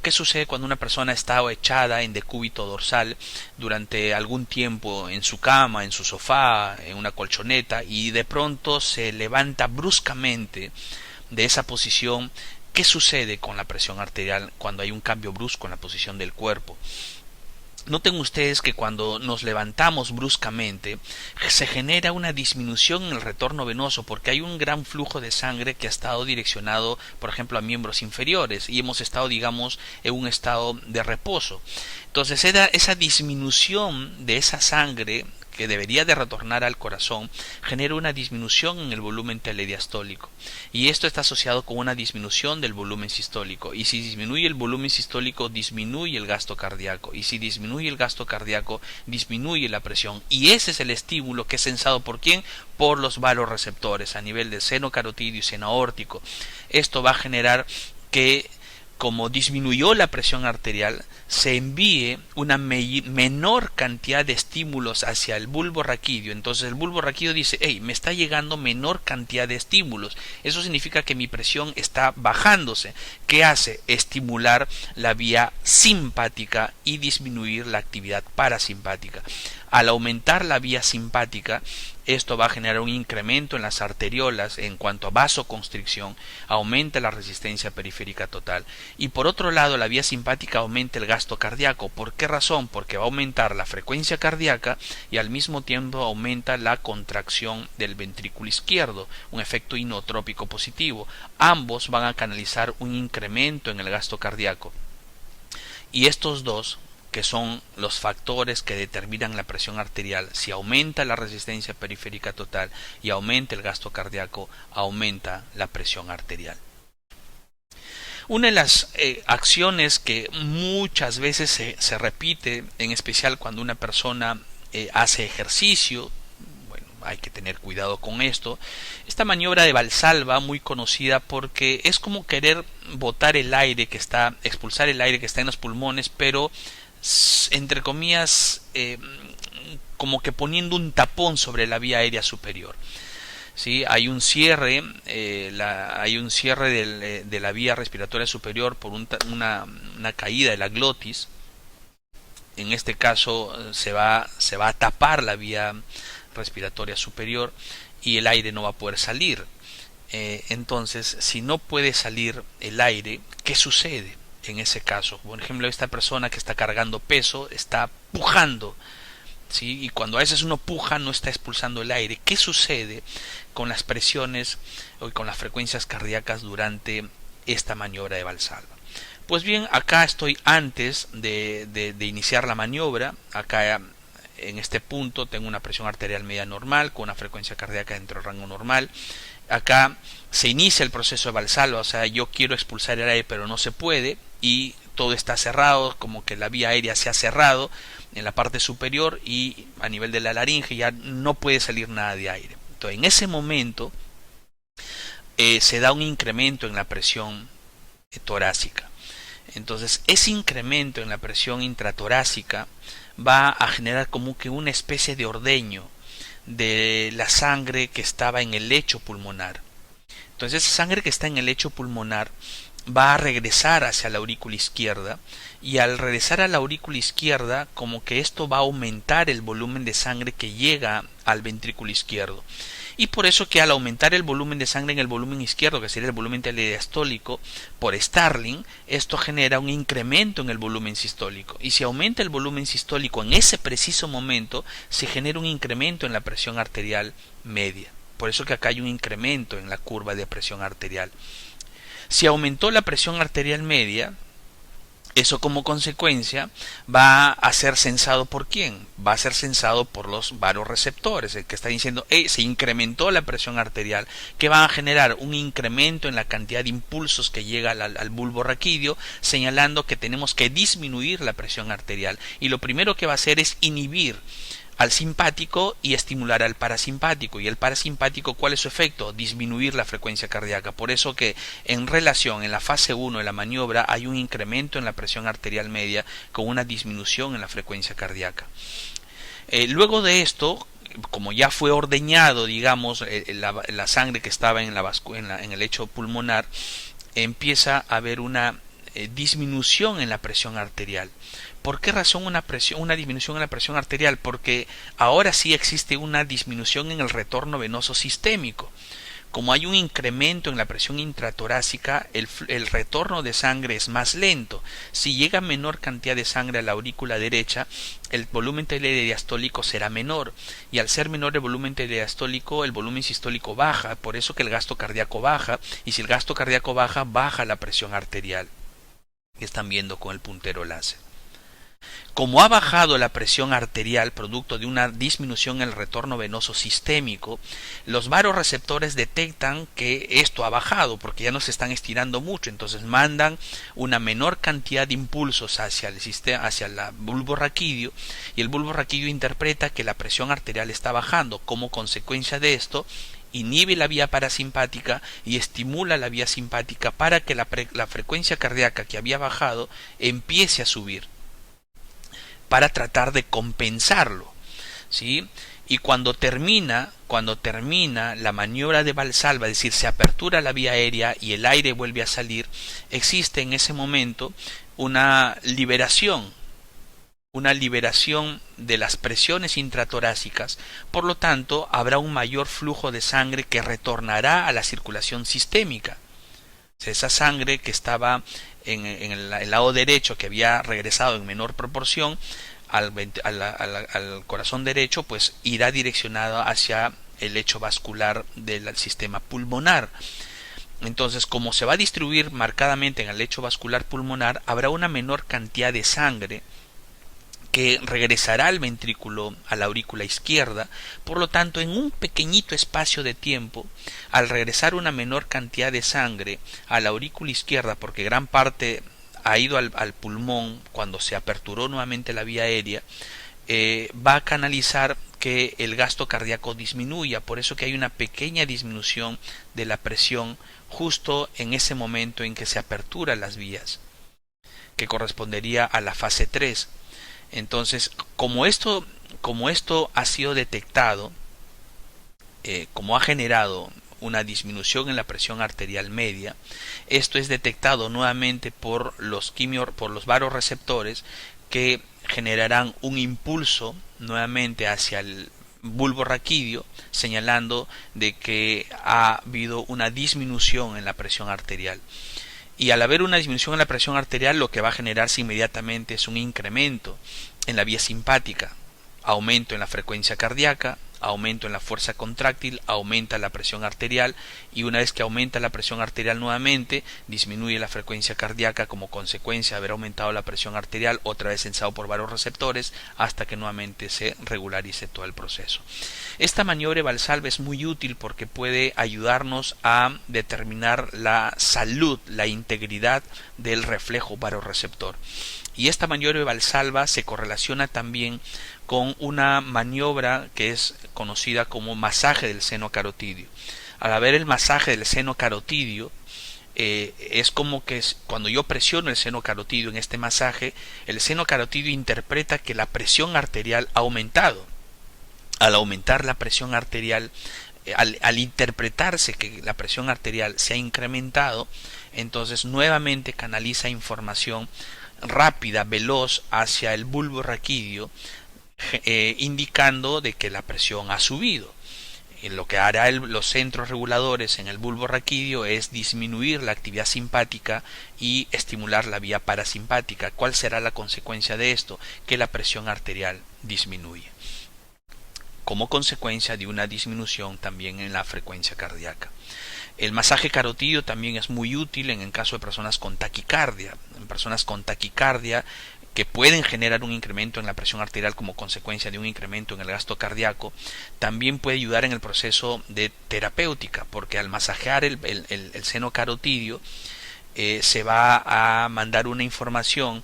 ¿Qué sucede cuando una persona está echada en decúbito dorsal durante algún tiempo en su cama, en su sofá, en una colchoneta, y de pronto se levanta bruscamente de esa posición? ¿Qué sucede con la presión arterial cuando hay un cambio brusco en la posición del cuerpo? Noten ustedes que cuando nos levantamos bruscamente se genera una disminución en el retorno venoso porque hay un gran flujo de sangre que ha estado direccionado, por ejemplo, a miembros inferiores y hemos estado, digamos, en un estado de reposo. Entonces, esa disminución de esa sangre que debería de retornar al corazón genera una disminución en el volumen telediastólico y esto está asociado con una disminución del volumen sistólico, y si disminuye el volumen sistólico disminuye el gasto cardíaco, y si disminuye el gasto cardíaco disminuye la presión, y ese es el estímulo que es sensado por quién, por los vasoreceptores a nivel del seno carotídeo y seno aórtico. Esto va a generar que, como disminuyó la presión arterial, se envíe una menor cantidad de estímulos hacia el bulbo raquídeo. Entonces el bulbo raquídeo dice, hey, me está llegando menor cantidad de estímulos. Eso significa que mi presión está bajándose. ¿Qué hace? Estimular la vía simpática y disminuir la actividad parasimpática. Al aumentar la vía simpática, esto va a generar un incremento en las arteriolas en cuanto a vasoconstricción, aumenta la resistencia periférica total. Y por otro lado, la vía simpática aumenta el gasto cardíaco. ¿Por qué razón? Porque va a aumentar la frecuencia cardíaca y al mismo tiempo aumenta la contracción del ventrículo izquierdo, un efecto inotrópico positivo. Ambos van a canalizar un incremento en el gasto cardíaco. Y estos dos, que son los factores que determinan la presión arterial, si aumenta la resistencia periférica total y aumenta el gasto cardíaco, aumenta la presión arterial. Una de las acciones que muchas veces se repite, en especial cuando una persona hace ejercicio, bueno, hay que tener cuidado con esto, esta maniobra de Valsalva, muy conocida porque es como querer botar el aire que está, expulsar el aire que está en los pulmones, pero entre comillas como que poniendo un tapón sobre la vía aérea superior. ¿Sí? Hay un cierre, de la vía respiratoria superior por una caída de la glotis. En este caso se va a tapar la vía respiratoria superior y el aire no va a poder salir. Entonces, si no puede salir el aire, ¿qué sucede en ese caso? Por ejemplo, esta persona que está cargando peso está pujando, ¿sí? Y cuando a veces uno puja no está expulsando el aire. ¿Qué sucede con las presiones o con las frecuencias cardíacas durante esta maniobra de Valsalva? Pues bien, acá estoy antes de iniciar la maniobra. Acá en este punto tengo una presión arterial media normal con una frecuencia cardíaca dentro del rango normal. Acá se inicia el proceso de Valsalva, o sea, yo quiero expulsar el aire pero no se puede y todo está cerrado, como que la vía aérea se ha cerrado en la parte superior y a nivel de la laringe ya no puede salir nada de aire. Entonces en ese momento se da un incremento en la presión torácica. Entonces ese incremento en la presión intratorácica va a generar como que una especie de ordeño de la sangre que estaba en el lecho pulmonar. Entonces esa sangre que está en el lecho pulmonar va a regresar hacia la aurícula izquierda, y al regresar a la aurícula izquierda como que esto va a aumentar el volumen de sangre que llega al ventrículo izquierdo. Y por eso que al aumentar el volumen de sangre en el volumen izquierdo, que sería el volumen telediastólico por Starling, esto genera un incremento en el volumen sistólico. Y si aumenta el volumen sistólico en ese preciso momento, se genera un incremento en la presión arterial media. Por eso que acá hay un incremento en la curva de presión arterial. Si aumentó la presión arterial media, eso como consecuencia va a ser sensado por quién, va a ser sensado por los vasoreceptores, el que está diciendo, se incrementó la presión arterial, que van a generar un incremento en la cantidad de impulsos que llega al bulbo raquídeo, señalando que tenemos que disminuir la presión arterial, y lo primero que va a hacer es inhibir al simpático y estimular al parasimpático. Y el parasimpático, ¿cuál es su efecto? Disminuir la frecuencia cardíaca. Por eso que en la fase 1 de la maniobra hay un incremento en la presión arterial media con una disminución en la frecuencia cardíaca. Luego de esto, como ya fue ordeñado, digamos, la sangre que estaba en el lecho pulmonar, empieza a haber una disminución en la presión arterial. ¿Por qué razón una disminución en la presión arterial? Porque ahora sí existe una disminución en el retorno venoso sistémico. como hay un incremento en la presión intratorácica, el retorno de sangre es más lento. Si llega menor cantidad de sangre a la aurícula derecha, el volumen telediastólico será menor, y al ser menor el volumen telediastólico, el volumen sistólico baja, por eso que el gasto cardíaco baja, y si el gasto cardíaco baja, baja la presión arterial, que están viendo con el puntero láser. Como ha bajado la presión arterial producto de una disminución en el retorno venoso sistémico, los varoreceptores detectan que esto ha bajado porque ya no se están estirando mucho, entonces mandan una menor cantidad de impulsos hacia el sistema, hacia el bulbo raquídeo, y el bulbo raquídeo interpreta que la presión arterial está bajando. Como consecuencia de esto, inhibe la vía parasimpática y estimula la vía simpática para que la frecuencia cardíaca que había bajado empiece a subir, para tratar de compensarlo, ¿sí? Y cuando termina la maniobra de Valsalva, es decir, se apertura la vía aérea y el aire vuelve a salir, existe en ese momento una liberación de las presiones intratorácicas, por lo tanto habrá un mayor flujo de sangre que retornará a la circulación sistémica. Esa sangre que estaba en el lado derecho, que había regresado en menor proporción al corazón derecho, pues irá direccionada hacia el lecho vascular del sistema pulmonar. Entonces, como se va a distribuir marcadamente en el lecho vascular pulmonar, habrá una menor cantidad de sangre que regresará al ventrículo, a la aurícula izquierda. Por lo tanto, en un pequeñito espacio de tiempo, al regresar una menor cantidad de sangre a la aurícula izquierda, porque gran parte ha ido al pulmón cuando se aperturó nuevamente la vía aérea, va a canalizar que el gasto cardíaco disminuya. Por eso que hay una pequeña disminución de la presión justo en ese momento en que se aperturan las vías, que correspondería a la fase 3. Entonces, como esto ha sido detectado, como ha generado una disminución en la presión arterial media, esto es detectado nuevamente por los varoreceptores, que generarán un impulso nuevamente hacia el bulbo raquídeo, señalando de que ha habido una disminución en la presión arterial. Y al haber una disminución en la presión arterial, lo que va a generarse inmediatamente es un incremento en la vía simpática, aumento en la frecuencia cardíaca, aumento en la fuerza contráctil, aumenta la presión arterial, y una vez que aumenta la presión arterial nuevamente, disminuye la frecuencia cardíaca como consecuencia de haber aumentado la presión arterial, otra vez sensado por varios receptores, hasta que nuevamente se regularice todo el proceso. Esta maniobra de Valsalva es muy útil porque puede ayudarnos a determinar la salud, la integridad del reflejo varoreceptor. Y esta maniobra de Valsalva se correlaciona también con una maniobra que es conocida como masaje del seno carotidio. Al haber el masaje del seno carotidio, es como que cuando yo presiono el seno carotidio en este masaje, el seno carotidio interpreta que la presión arterial ha aumentado. Al aumentar la presión arterial, al interpretarse que la presión arterial se ha incrementado, entonces nuevamente canaliza información rápida, veloz hacia el bulbo raquídeo, indicando de que la presión ha subido. Lo que hará los centros reguladores en el bulbo raquídeo es disminuir la actividad simpática y estimular la vía parasimpática. ¿Cuál será la consecuencia de esto? Que la presión arterial disminuye, como consecuencia de una disminución también en la frecuencia cardíaca. El masaje carotidio también es muy útil en el caso de personas con taquicardia. En personas con taquicardia que pueden generar un incremento en la presión arterial como consecuencia de un incremento en el gasto cardíaco, también puede ayudar en el proceso de terapéutica, porque al masajear el seno carotidio se va a mandar una información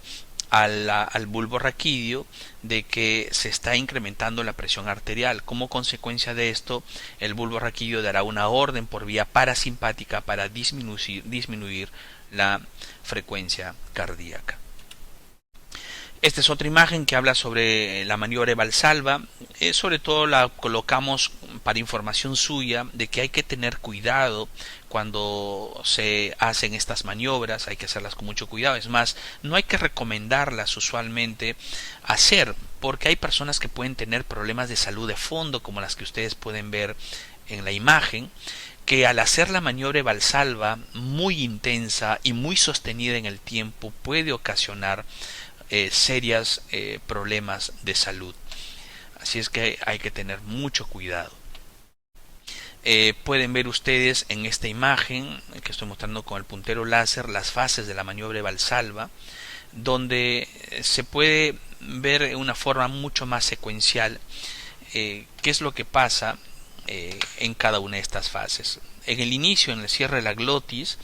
al bulbo raquídeo de que se está incrementando la presión arterial. Como consecuencia de esto, el bulbo raquídeo dará una orden por vía parasimpática para disminuir la frecuencia cardíaca. Esta es otra imagen que habla sobre la maniobra de Valsalva. Sobre todo la colocamos para información suya de que hay que tener cuidado cuando se hacen estas maniobras, hay que hacerlas con mucho cuidado. Es más, no hay que recomendarlas usualmente hacer, porque hay personas que pueden tener problemas de salud de fondo, como las que ustedes pueden ver en la imagen que al hacer la maniobra de Valsalva muy intensa y muy sostenida en el tiempo puede ocasionar serios problemas de salud. Así es que hay que tener mucho cuidado. Pueden ver ustedes en esta imagen que estoy mostrando con el puntero láser las fases de la maniobra de Valsalva, donde se puede ver de una forma mucho más secuencial qué es lo que pasa en cada una de estas fases. En el inicio, en el cierre de la glotis,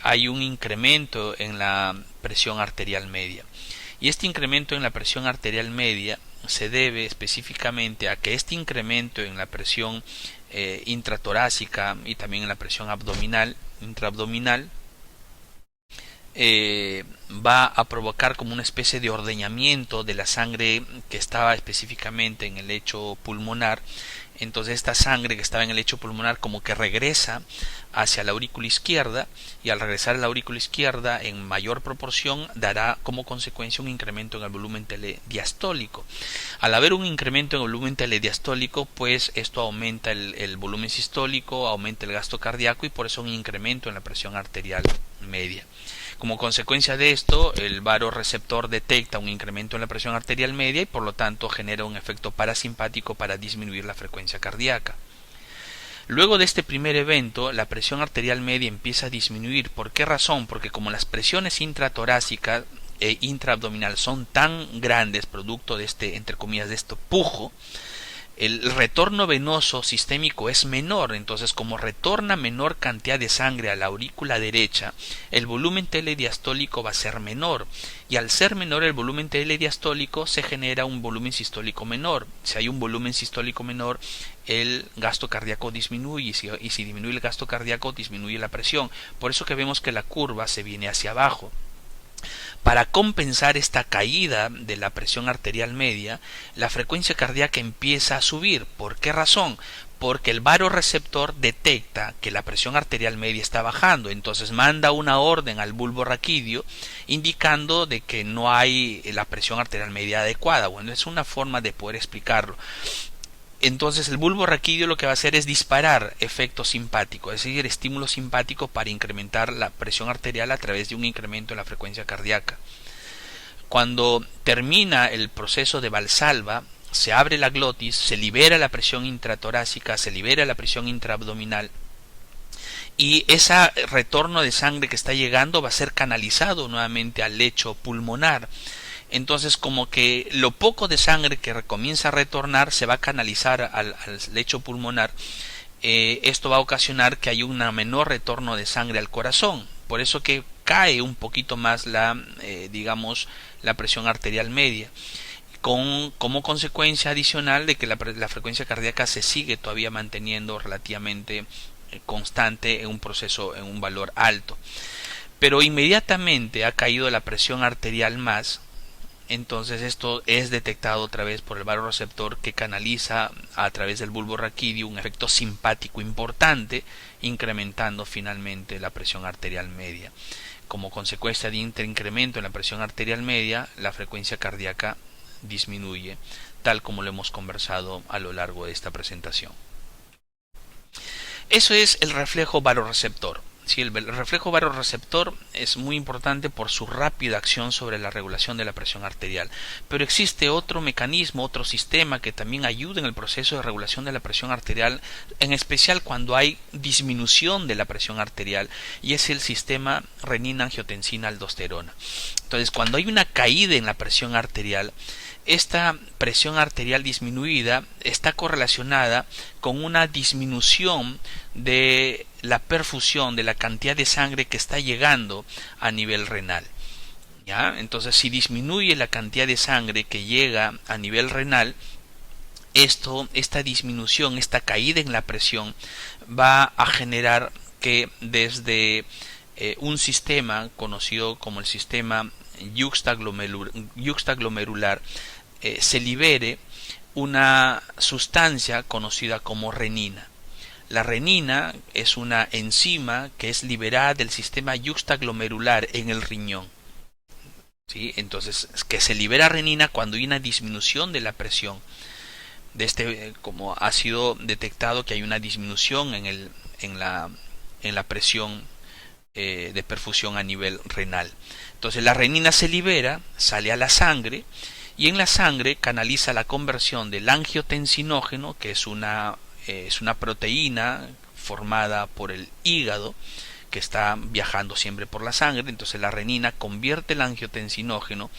hay un incremento en la presión arterial media. Y este incremento en la presión arterial media se debe específicamente a que este incremento en la presión intratorácica y también en la presión intraabdominal va a provocar como una especie de ordeñamiento de la sangre que estaba específicamente en el lecho pulmonar. Entonces esta sangre que estaba en el lecho pulmonar como que regresa hacia la aurícula izquierda, y al regresar a la aurícula izquierda en mayor proporción dará como consecuencia un incremento en el volumen telediastólico. Al haber un incremento en el volumen telediastólico, pues esto aumenta el volumen sistólico, aumenta el gasto cardíaco y por eso un incremento en la presión arterial media. Como consecuencia de esto, el varoreceptor detecta un incremento en la presión arterial media y por lo tanto genera un efecto parasimpático para disminuir la frecuencia cardíaca. Luego de este primer evento, la presión arterial media empieza a disminuir. ¿Por qué razón? Porque como las presiones intratorácicas e intraabdominal son tan grandes, producto de este, entre comillas, de este pujo, el retorno venoso sistémico es menor. Entonces, como retorna menor cantidad de sangre a la aurícula derecha, el volumen telediastólico va a ser menor, y al ser menor el volumen telediastólico se genera un volumen sistólico menor. Si hay un volumen sistólico menor, el gasto cardíaco disminuye, y si disminuye el gasto cardíaco, disminuye la presión. Por eso que vemos que la curva se viene hacia abajo. Para compensar esta caída de la presión arterial media, la frecuencia cardíaca empieza a subir. ¿Por qué razón? Porque el varoreceptor detecta que la presión arterial media está bajando, entonces manda una orden al bulbo raquídeo indicando de que no hay la presión arterial media adecuada. Bueno, es una forma de poder explicarlo. Entonces el bulbo raquídeo lo que va a hacer es disparar efecto simpático, es decir, estímulo simpático para incrementar la presión arterial a través de un incremento en la frecuencia cardíaca. Cuando termina el proceso de Valsalva, se abre la glotis, se libera la presión intratorácica, se libera la presión intraabdominal, y ese retorno de sangre que está llegando va a ser canalizado nuevamente al lecho pulmonar. Entonces, como que lo poco de sangre que comienza a retornar se va a canalizar al lecho pulmonar. Esto va a ocasionar que haya un menor retorno de sangre al corazón. Por eso que cae un poquito más digamos, la presión arterial media, como consecuencia adicional de que la frecuencia cardíaca se sigue todavía manteniendo relativamente constante en un proceso, en un valor alto. Pero inmediatamente ha caído la presión arterial más. Entonces esto es detectado otra vez por el varoreceptor, que canaliza a través del bulbo raquídeo un efecto simpático importante, incrementando finalmente la presión arterial media. Como consecuencia de incremento en la presión arterial media, la frecuencia cardíaca disminuye, tal como lo hemos conversado a lo largo de esta presentación. Eso es el reflejo varoreceptor. Sí, el reflejo varoreceptor es muy importante por su rápida acción sobre la regulación de la presión arterial, pero existe otro mecanismo, otro sistema que también ayuda en el proceso de regulación de la presión arterial, en especial cuando hay disminución de la presión arterial, y es el sistema renina-angiotensina-aldosterona. Entonces, cuando hay una caída en la presión arterial, esta presión arterial disminuida está correlacionada con una disminución de la perfusión, de la cantidad de sangre que está llegando a nivel renal. ¿Ya? Entonces, si disminuye la cantidad de sangre que llega a nivel renal, esta disminución, esta caída en la presión va a generar que desde un sistema conocido como el sistema yuxtaglomerular se libere una sustancia conocida como renina. La renina es una enzima que es liberada del sistema yuxtaglomerular en el riñón. ¿Sí? Entonces, que se libera renina cuando hay una disminución de la presión. como ha sido detectado que hay una disminución en la presión de perfusión a nivel renal. Entonces la renina se libera, sale a la sangre y en la sangre canaliza la conversión del angiotensinógeno, que es una proteína formada por el hígado que está viajando siempre por la sangre. Entonces la renina convierte el angiotensinógeno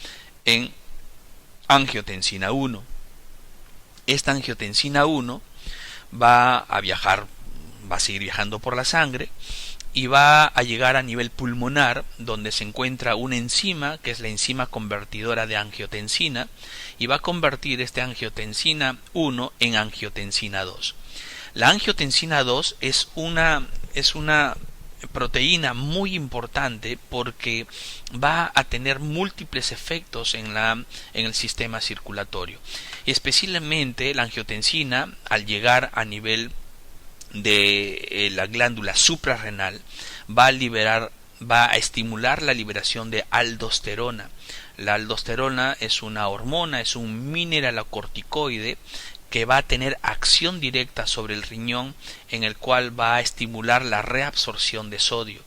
en angiotensina 1. Esta angiotensina 1 va a viajar, va a seguir viajando por la sangre y va a llegar a nivel pulmonar, donde se encuentra una enzima que es la enzima convertidora de angiotensina, y va a convertir esta angiotensina 1 en angiotensina 2. La angiotensina 2 es una proteína muy importante porque va a tener múltiples efectos en el sistema circulatorio. Especialmente la angiotensina, al llegar a nivel de la glándula suprarrenal, va a estimular la liberación de aldosterona. La aldosterona es una hormona, es un mineralocorticoide que va a tener acción directa sobre el riñón, en el cual va a estimular la reabsorción de sodio.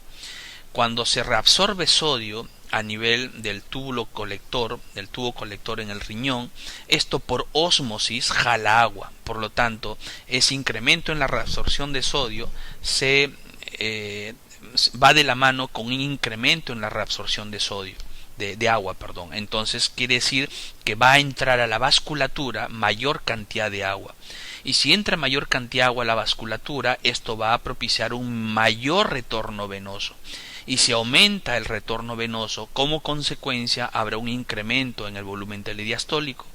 Cuando se reabsorbe sodio a nivel del tubo colector en el riñón, esto por ósmosis jala agua. Por lo tanto, ese incremento en la reabsorción de sodio va de la mano con un incremento en la reabsorción de sodio. De agua, perdón. Entonces quiere decir que va a entrar a la vasculatura mayor cantidad de agua. Y si entra mayor cantidad de agua a la vasculatura, esto va a propiciar un mayor retorno venoso. Y si aumenta el retorno venoso, como consecuencia habrá un incremento en el volumen telediastólico.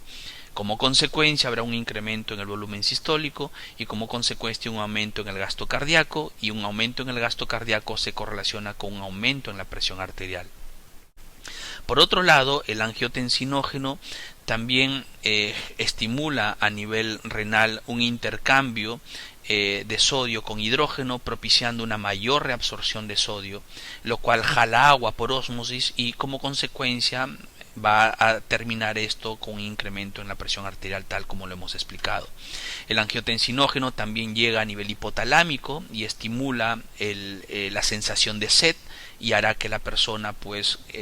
Como consecuencia habrá un incremento en el volumen sistólico y como consecuencia un aumento en el gasto cardíaco, y un aumento en el gasto cardíaco se correlaciona con un aumento en la presión arterial. Por otro lado, el angiotensinógeno también estimula a nivel renal un intercambio de sodio con hidrógeno, propiciando una mayor reabsorción de sodio, lo cual jala agua por ósmosis y como consecuencia va a terminar esto con un incremento en la presión arterial, tal como lo hemos explicado. El angiotensinógeno también llega a nivel hipotalámico y estimula la sensación de sed y hará que la persona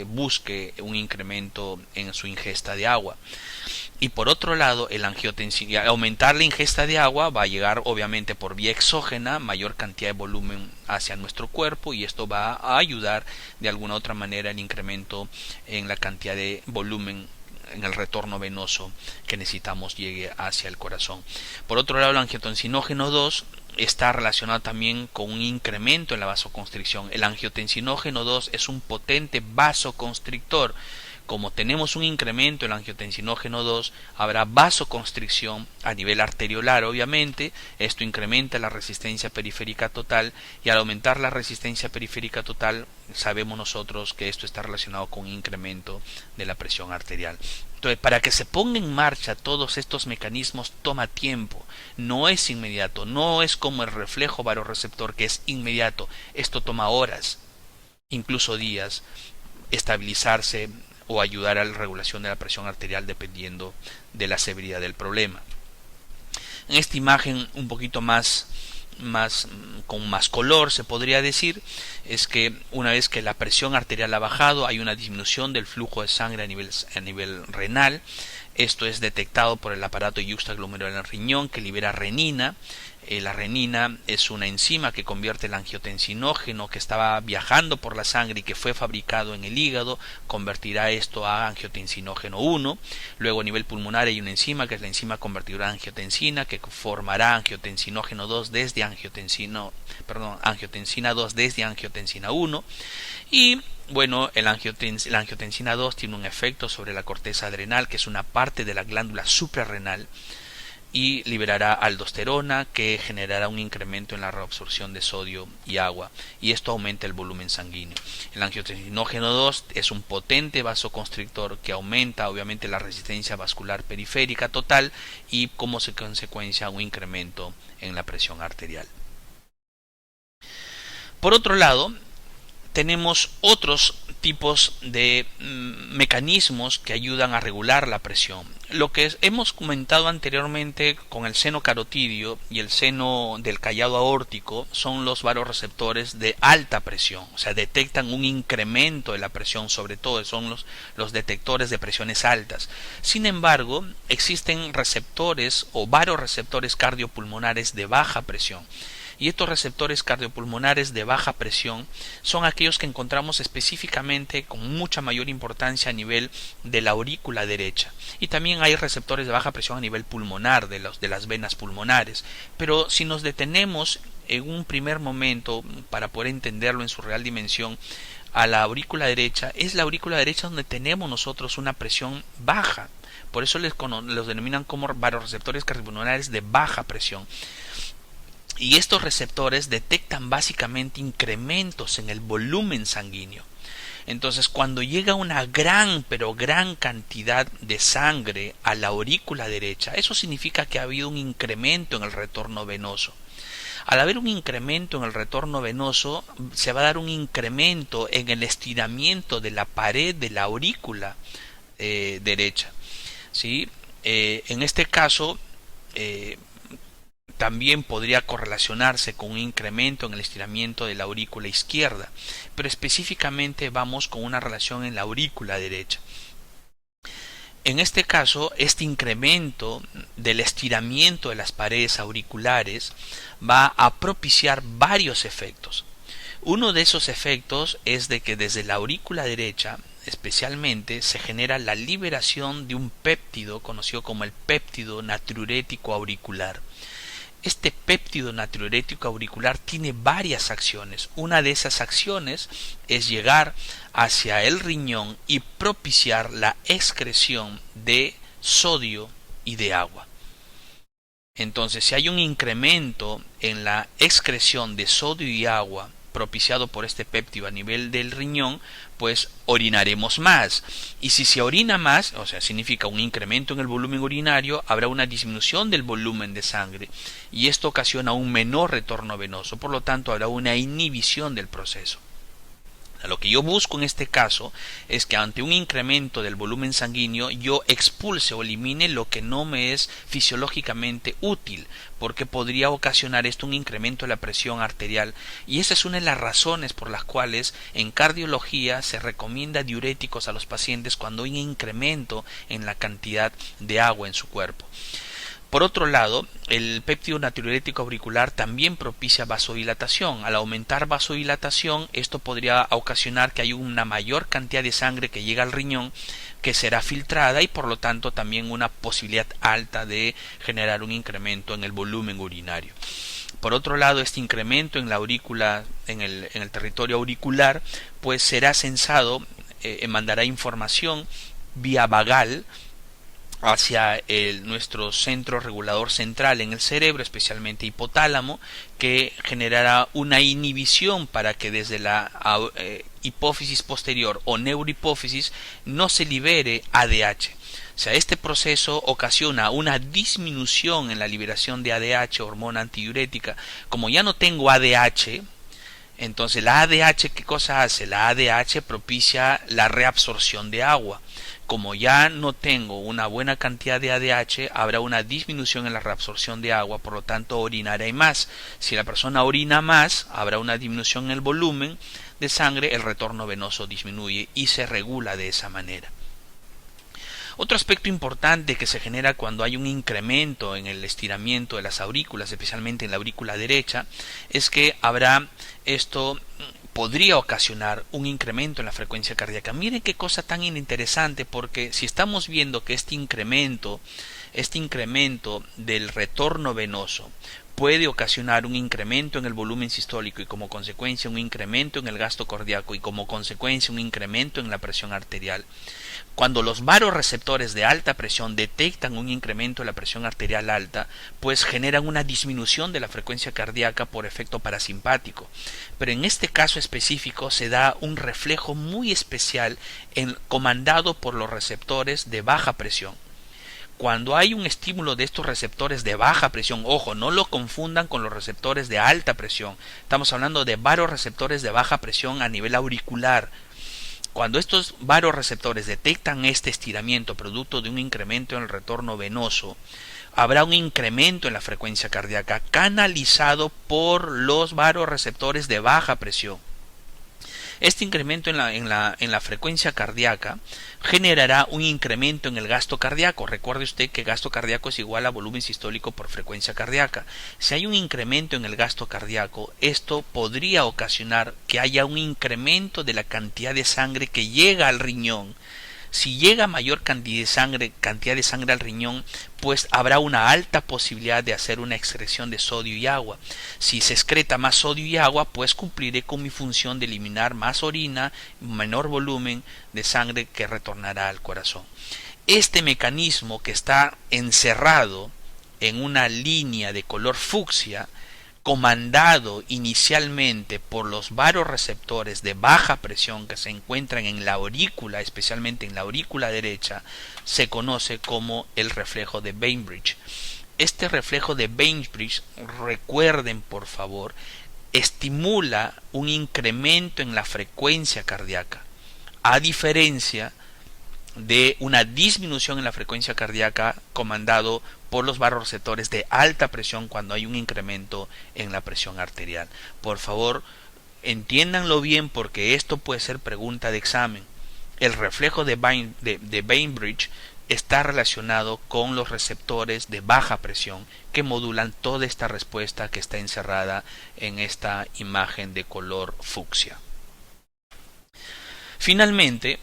busque un incremento en su ingesta de agua. Y por otro lado, aumentar la ingesta de agua va a llegar obviamente por vía exógena, mayor cantidad de volumen hacia nuestro cuerpo, y esto va a ayudar de alguna otra manera al incremento en la cantidad de volumen en el retorno venoso que necesitamos llegue hacia el corazón. Por otro lado, el angiotensinógeno 2 está relacionado también con un incremento en la vasoconstricción. El angiotensinógeno 2 es un potente vasoconstrictor. Como tenemos un incremento en el angiotensinógeno 2, habrá vasoconstricción a nivel arteriolar, obviamente. Esto incrementa la resistencia periférica total, y al aumentar la resistencia periférica total, sabemos nosotros que esto está relacionado con un incremento de la presión arterial. Entonces, para que se ponga en marcha todos estos mecanismos toma tiempo, no es inmediato, no es como el reflejo vasoreceptor que es inmediato. Esto toma horas, incluso días, estabilizarse o ayudar a la regulación de la presión arterial dependiendo de la severidad del problema. En esta imagen un poquito con más color se podría decir, es que una vez que la presión arterial ha bajado, hay una disminución del flujo de sangre a nivel renal. Esto es detectado por el aparato yuxtaglomerular en el riñón, que libera renina. La renina es una enzima que convierte el angiotensinógeno que estaba viajando por la sangre y que fue fabricado en el hígado, convertirá esto a angiotensinógeno 1. Luego a nivel pulmonar hay una enzima que es la enzima convertidora de angiotensina, que formará angiotensinógeno 2 desde angiotensina 2 desde angiotensina 1. Y bueno, la angiotensina 2 tiene un efecto sobre la corteza adrenal, que es una parte de la glándula suprarrenal, y liberará aldosterona, que generará un incremento en la reabsorción de sodio y agua, y esto aumenta el volumen sanguíneo. El angiotensinógeno 2 es un potente vasoconstrictor que aumenta obviamente la resistencia vascular periférica total y como consecuencia un incremento en la presión arterial. Por otro lado, tenemos otros tipos de mecanismos que ayudan a regular la presión. Lo que hemos comentado anteriormente con el seno carotidio y el seno del callado aórtico son los varoreceptores de alta presión, o sea, detectan un incremento de la presión, sobre todo son los detectores de presiones altas. Sin embargo, existen receptores o varoreceptores cardiopulmonares de baja presión. Y estos receptores cardiopulmonares de baja presión son aquellos que encontramos específicamente con mucha mayor importancia a nivel de la aurícula derecha. Y también hay receptores de baja presión a nivel pulmonar, de las venas pulmonares. Pero si nos detenemos en un primer momento, para poder entenderlo en su real dimensión, a la aurícula derecha, es la aurícula derecha donde tenemos nosotros una presión baja. Por eso los denominan como varoreceptores cardiopulmonares de baja presión. Y estos receptores detectan básicamente incrementos en el volumen sanguíneo. Entonces, cuando llega una gran cantidad de sangre a la aurícula derecha, eso significa que ha habido un incremento en el retorno venoso. Al haber un incremento en el retorno venoso, se va a dar un incremento en el estiramiento de la pared de la aurícula derecha. ¿Sí? En este caso, también podría correlacionarse con un incremento en el estiramiento de la aurícula izquierda, pero específicamente vamos con una relación en la aurícula derecha. En este caso, este incremento del estiramiento de las paredes auriculares va a propiciar varios efectos. Uno de esos efectos es de que desde la aurícula derecha especialmente se genera la liberación de un péptido conocido como el péptido natriurético auricular. Este péptido natriurético auricular tiene varias acciones. Una de esas acciones es llegar hacia el riñón y propiciar la excreción de sodio y de agua. Entonces, si hay un incremento en la excreción de sodio y agua propiciado por este péptido a nivel del riñón, pues orinaremos más. Y si se orina más, o sea, significa un incremento en el volumen urinario, habrá una disminución del volumen de sangre y esto ocasiona un menor retorno venoso, por lo tanto habrá una inhibición del proceso. Lo que yo busco en este caso es que ante un incremento del volumen sanguíneo yo expulse o elimine lo que no me es fisiológicamente útil, porque podría ocasionar esto un incremento de la presión arterial, y esa es una de las razones por las cuales en cardiología se recomienda diuréticos a los pacientes cuando hay un incremento en la cantidad de agua en su cuerpo. Por otro lado, el péptido natriurético auricular también propicia vasodilatación. Al aumentar vasodilatación, esto podría ocasionar que haya una mayor cantidad de sangre que llega al riñón, que será filtrada y por lo tanto también una posibilidad alta de generar un incremento en el volumen urinario. Por otro lado, este incremento en la aurícula, en el territorio auricular, pues será sensado, mandará información vía vagal hacia nuestro centro regulador central en el cerebro, especialmente hipotálamo, que generará una inhibición para que desde la hipófisis posterior o neurohipófisis no se libere ADH. O sea, este proceso ocasiona una disminución en la liberación de ADH, hormona antidiurética. Como ya no tengo ADH, entonces la ADH, ¿qué cosa hace? La ADH propicia la reabsorción de agua. Como ya no tengo una buena cantidad de ADH, habrá una disminución en la reabsorción de agua, por lo tanto orinaré más. Si la persona orina más, habrá una disminución en el volumen de sangre, el retorno venoso disminuye y se regula de esa manera. Otro aspecto importante que se genera cuando hay un incremento en el estiramiento de las aurículas, especialmente en la aurícula derecha, es que podría ocasionar un incremento en la frecuencia cardíaca. Miren qué cosa tan interesante, porque si estamos viendo que este incremento del retorno venoso puede ocasionar un incremento en el volumen sistólico y como consecuencia un incremento en el gasto cardíaco y como consecuencia un incremento en la presión arterial. Cuando los varoreceptores de alta presión detectan un incremento de la presión arterial alta, pues generan una disminución de la frecuencia cardíaca por efecto parasimpático. Pero en este caso específico se da un reflejo muy especial comandado por los receptores de baja presión. Cuando hay un estímulo de estos receptores de baja presión, ojo, no lo confundan con los receptores de alta presión. Estamos hablando de varoreceptores de baja presión a nivel auricular. Cuando estos varoreceptores detectan este estiramiento producto de un incremento en el retorno venoso, habrá un incremento en la frecuencia cardíaca canalizado por los varoreceptores de baja presión. Este incremento en la frecuencia cardíaca generará un incremento en el gasto cardíaco. Recuerde usted que gasto cardíaco es igual a volumen sistólico por frecuencia cardíaca. Si hay un incremento en el gasto cardíaco, esto podría ocasionar que haya un incremento de la cantidad de sangre que llega al riñón. Si llega mayor cantidad de sangre al riñón, pues habrá una alta posibilidad de hacer una excreción de sodio y agua. Si se excreta más sodio y agua, pues cumpliré con mi función de eliminar más orina, menor volumen de sangre que retornará al corazón. Este mecanismo, que está encerrado en una línea de color fucsia, comandado inicialmente por los varoreceptores de baja presión que se encuentran en la aurícula, especialmente en la aurícula derecha, se conoce como el reflejo de Bainbridge. Este reflejo de Bainbridge, recuerden por favor, estimula un incremento en la frecuencia cardíaca, a diferencia de una disminución en la frecuencia cardíaca comandado por los varoreceptores de alta presión cuando hay un incremento en la presión arterial. Por favor, entiéndanlo bien, porque esto puede ser pregunta de examen. El reflejo de Bainbridge está relacionado con los receptores de baja presión que modulan toda esta respuesta que está encerrada en esta imagen de color fucsia. Finalmente,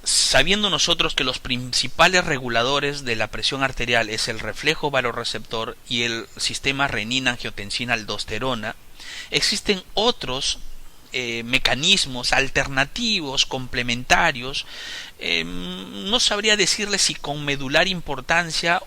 sabiendo nosotros que los principales reguladores de la presión arterial es el reflejo varoreceptor y el sistema renina-angiotensina-aldosterona, existen otros mecanismos alternativos, complementarios. No sabría decirles si con medular importancia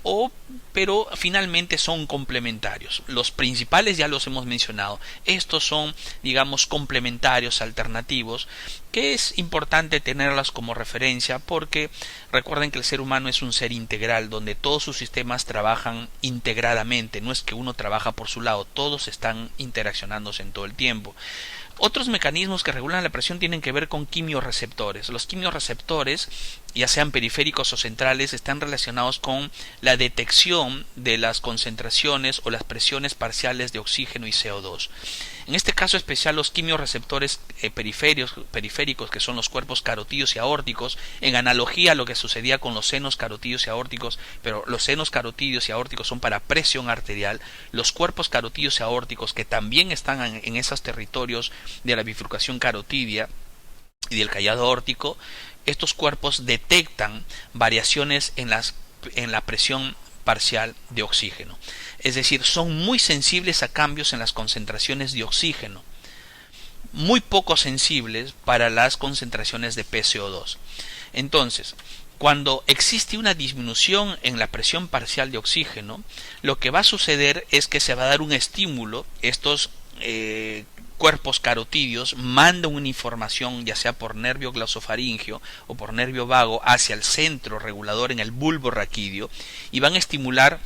pero finalmente son complementarios. Los principales ya los hemos mencionado. Estos son, digamos, complementarios, alternativos, que es importante tenerlas como referencia, porque recuerden que el ser humano es un ser integral, donde todos sus sistemas trabajan integradamente. No es que uno trabaja por su lado, todos están interaccionándose en todo el tiempo. Otros mecanismos que regulan la presión tienen que ver con quimiorreceptores. Los quimiorreceptores, ya sean periféricos o centrales, están relacionados con la detección de las concentraciones o las presiones parciales de oxígeno y CO2. En este caso especial, los quimiorreceptores periféricos, que son los cuerpos carotídeos y aórticos, en analogía a lo que sucedía con los senos carotídeos y aórticos, pero los senos carotídeos y aórticos son para presión arterial. Los cuerpos carotídeos y aórticos, que también están en esos territorios de la bifurcación carotídea y del callado aórtico, estos cuerpos detectan variaciones en la presión parcial de oxígeno. Es decir, son muy sensibles a cambios en las concentraciones de oxígeno, muy poco sensibles para las concentraciones de PCO2. Entonces, cuando existe una disminución en la presión parcial de oxígeno, lo que va a suceder es que se va a dar un estímulo. Estos cuerpos carotídeos mandan una información, ya sea por nervio glosofaringeo o por nervio vago, hacia el centro regulador en el bulbo raquídeo, y van a estimular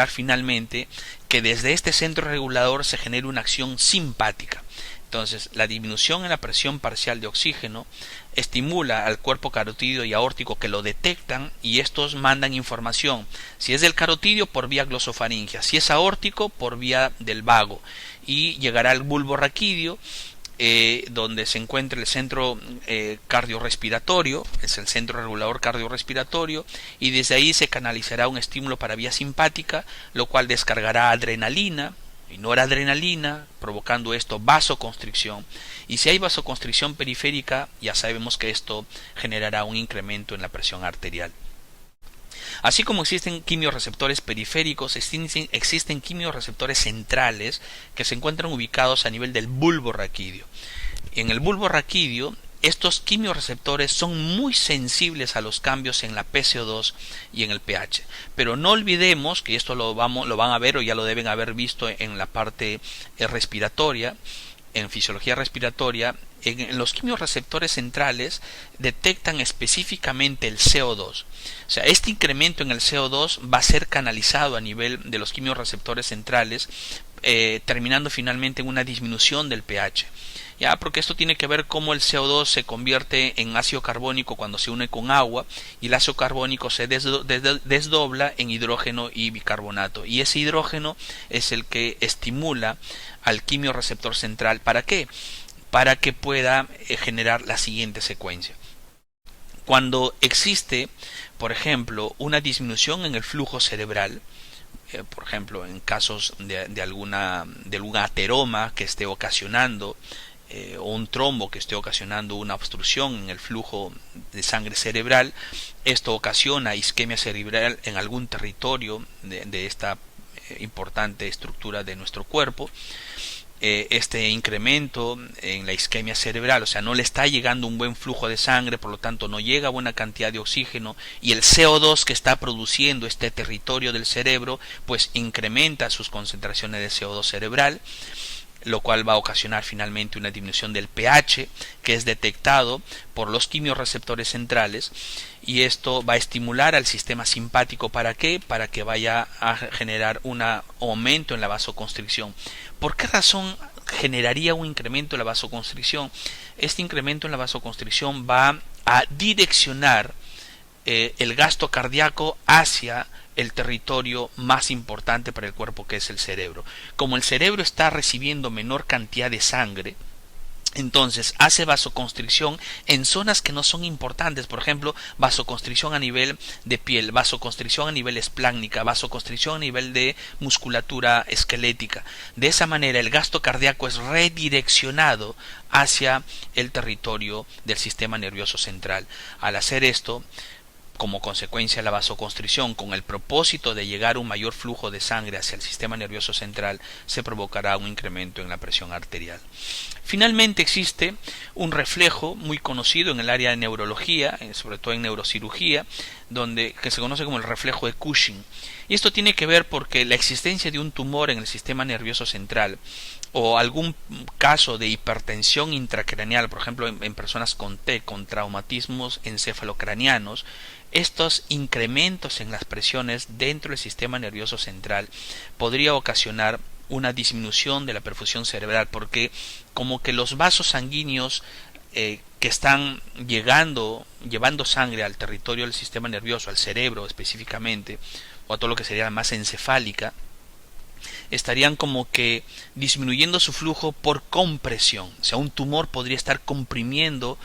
finalmente que desde este centro regulador se genere una acción simpática. Entonces, la disminución en la presión parcial de oxígeno estimula al cuerpo carotídeo y aórtico, que lo detectan, y estos mandan información. Si es del carotídeo, por vía glosofaringea; si es aórtico, por vía del vago, y llegará al bulbo raquídeo, donde se encuentra el centro cardiorrespiratorio, es el centro regulador cardiorrespiratorio, y desde ahí se canalizará un estímulo para vía simpática, lo cual descargará adrenalina y noradrenalina, provocando esto vasoconstricción. Y si hay vasoconstricción periférica, ya sabemos que esto generará un incremento en la presión arterial. Así como existen quimiorreceptores periféricos, existen quimiorreceptores centrales que se encuentran ubicados a nivel del bulbo raquídeo. En el bulbo raquídeo, estos quimiorreceptores son muy sensibles a los cambios en la PCO2 y en el pH. Pero no olvidemos que esto lo van a ver, o ya lo deben haber visto en la parte respiratoria. en fisiología respiratoria, en los quimiorreceptores centrales detectan específicamente el CO2. O sea, este incremento en el CO2 va a ser canalizado a nivel de los quimiorreceptores centrales, terminando finalmente en una disminución del pH. Ya, porque esto tiene que ver cómo el CO2 se convierte en ácido carbónico cuando se une con agua, y el ácido carbónico se desdobla en hidrógeno y bicarbonato, y ese hidrógeno es el que estimula al quimiorreceptor central. ¿Para qué? Para que pueda generar la siguiente secuencia. Cuando existe, por ejemplo, una disminución en el flujo cerebral, por ejemplo, en casos de algún ateroma que esté ocasionando o un trombo que esté ocasionando una obstrucción en el flujo de sangre cerebral, esto ocasiona isquemia cerebral en algún territorio de esta importante estructura de nuestro cuerpo. Este incremento en la isquemia cerebral, o sea, no le está llegando un buen flujo de sangre, por lo tanto no llega buena cantidad de oxígeno, y el CO2 que está produciendo este territorio del cerebro pues incrementa sus concentraciones de CO2 cerebral, lo cual va a ocasionar finalmente una disminución del pH, que es detectado por los quimiorreceptores centrales, y esto va a estimular al sistema simpático. ¿Para qué? Para que vaya a generar un aumento en la vasoconstricción. ¿Por qué razón generaría un incremento en la vasoconstricción? Este incremento en la vasoconstricción va a direccionar el gasto cardíaco hacia el territorio más importante para el cuerpo, que es el cerebro. Como el cerebro está recibiendo menor cantidad de sangre, entonces hace vasoconstricción en zonas que no son importantes. Por ejemplo, vasoconstricción a nivel de piel, vasoconstricción a nivel espláncnica, vasoconstricción a nivel de musculatura esquelética. De esa manera el gasto cardíaco es redireccionado hacia el territorio del sistema nervioso central. Al hacer esto, como consecuencia de la vasoconstricción, con el propósito de llegar a un mayor flujo de sangre hacia el sistema nervioso central, se provocará un incremento en la presión arterial. Finalmente existe un reflejo muy conocido en el área de neurología, sobre todo en neurocirugía, que se conoce como el reflejo de Cushing. Y esto tiene que ver porque la existencia de un tumor en el sistema nervioso central o algún caso de hipertensión intracraneal, por ejemplo en personas con TEC, con traumatismos encefalocranianos, estos incrementos en las presiones dentro del sistema nervioso central podría ocasionar una disminución de la perfusión cerebral, porque como que los vasos sanguíneos que están llevando sangre al territorio del sistema nervioso, al cerebro específicamente, o a todo lo que sería la masa encefálica, estarían como que disminuyendo su flujo por compresión. O sea, un tumor podría estar comprimiendo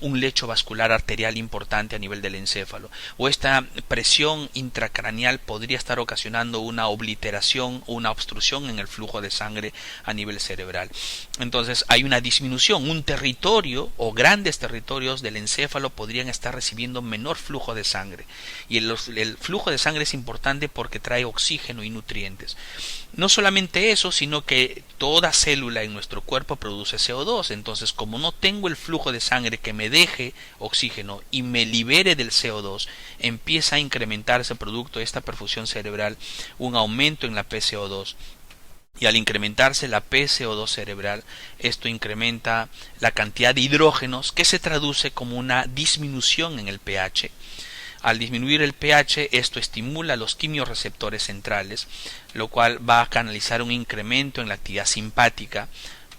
un lecho vascular arterial importante a nivel del encéfalo, o esta presión intracraneal podría estar ocasionando una obliteración o una obstrucción en el flujo de sangre a nivel cerebral. Entonces hay una disminución, un territorio o grandes territorios del encéfalo podrían estar recibiendo menor flujo de sangre, y el flujo de sangre es importante porque trae oxígeno y nutrientes. No solamente eso, sino que toda célula en nuestro cuerpo produce CO2. Entonces, como no tengo el flujo de sangre que me deje oxígeno y me libere del CO2, empieza a incrementarse producto de esta perfusión cerebral un aumento en la PCO2. Y al incrementarse la PCO2 cerebral, esto incrementa la cantidad de hidrógenos, que se traduce como una disminución en el pH. Al disminuir el pH, esto estimula los quimiorreceptores centrales, lo cual va a canalizar un incremento en la actividad simpática,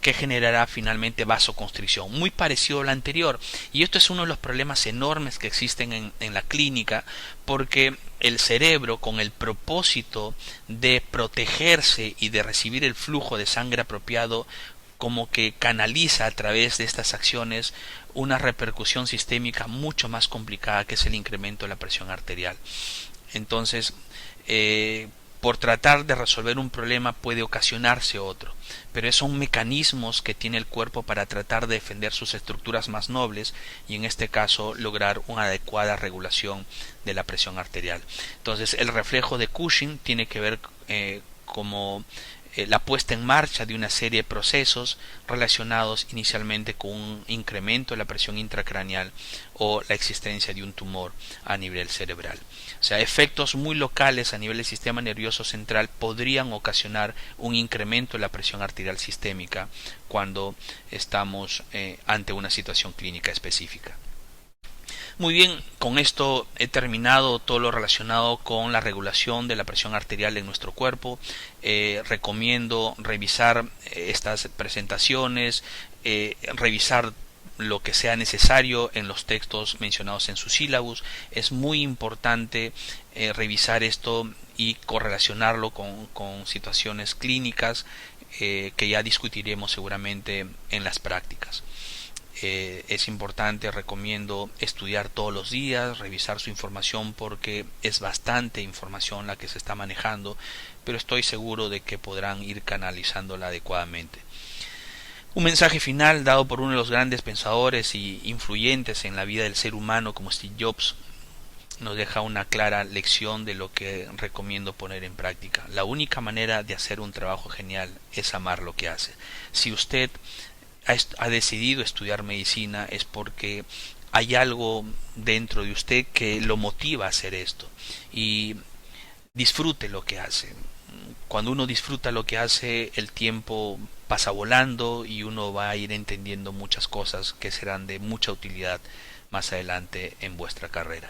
que generará finalmente vasoconstricción, muy parecido al anterior. Y esto es uno de los problemas enormes que existen en la clínica, porque el cerebro, con el propósito de protegerse y de recibir el flujo de sangre apropiado, como que canaliza a través de estas acciones una repercusión sistémica mucho más complicada, que es el incremento de la presión arterial. Entonces, por tratar de resolver un problema puede ocasionarse otro, pero son mecanismos que tiene el cuerpo para tratar de defender sus estructuras más nobles, y en este caso lograr una adecuada regulación de la presión arterial. Entonces el reflejo de Cushing tiene que ver como la puesta en marcha de una serie de procesos relacionados inicialmente con un incremento de la presión intracraneal o la existencia de un tumor a nivel cerebral. O sea, efectos muy locales a nivel del sistema nervioso central podrían ocasionar un incremento de la presión arterial sistémica cuando estamos ante una situación clínica específica. Muy bien, con esto he terminado todo lo relacionado con la regulación de la presión arterial en nuestro cuerpo. Recomiendo revisar estas presentaciones, revisar lo que sea necesario en los textos mencionados en su sílabus. Es muy importante revisar esto y correlacionarlo con situaciones clínicas que ya discutiremos seguramente en las prácticas. Es importante, recomiendo estudiar todos los días, revisar su información porque es bastante información la que se está manejando, pero estoy seguro de que podrán ir canalizándola adecuadamente. Un mensaje final dado por uno de los grandes pensadores y influyentes en la vida del ser humano como Steve Jobs nos deja una clara lección de lo que recomiendo poner en práctica. La única manera de hacer un trabajo genial es amar lo que hace. Si usted ha decidido estudiar medicina es porque hay algo dentro de usted que lo motiva a hacer esto y disfrute lo que hace. Cuando uno disfruta lo que hace, el tiempo pasa volando y uno va a ir entendiendo muchas cosas que serán de mucha utilidad más adelante en vuestra carrera.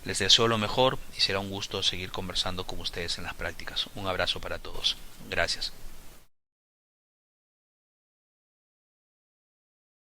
Les deseo lo mejor y será un gusto seguir conversando con ustedes en las prácticas. Un abrazo para todos. Gracias.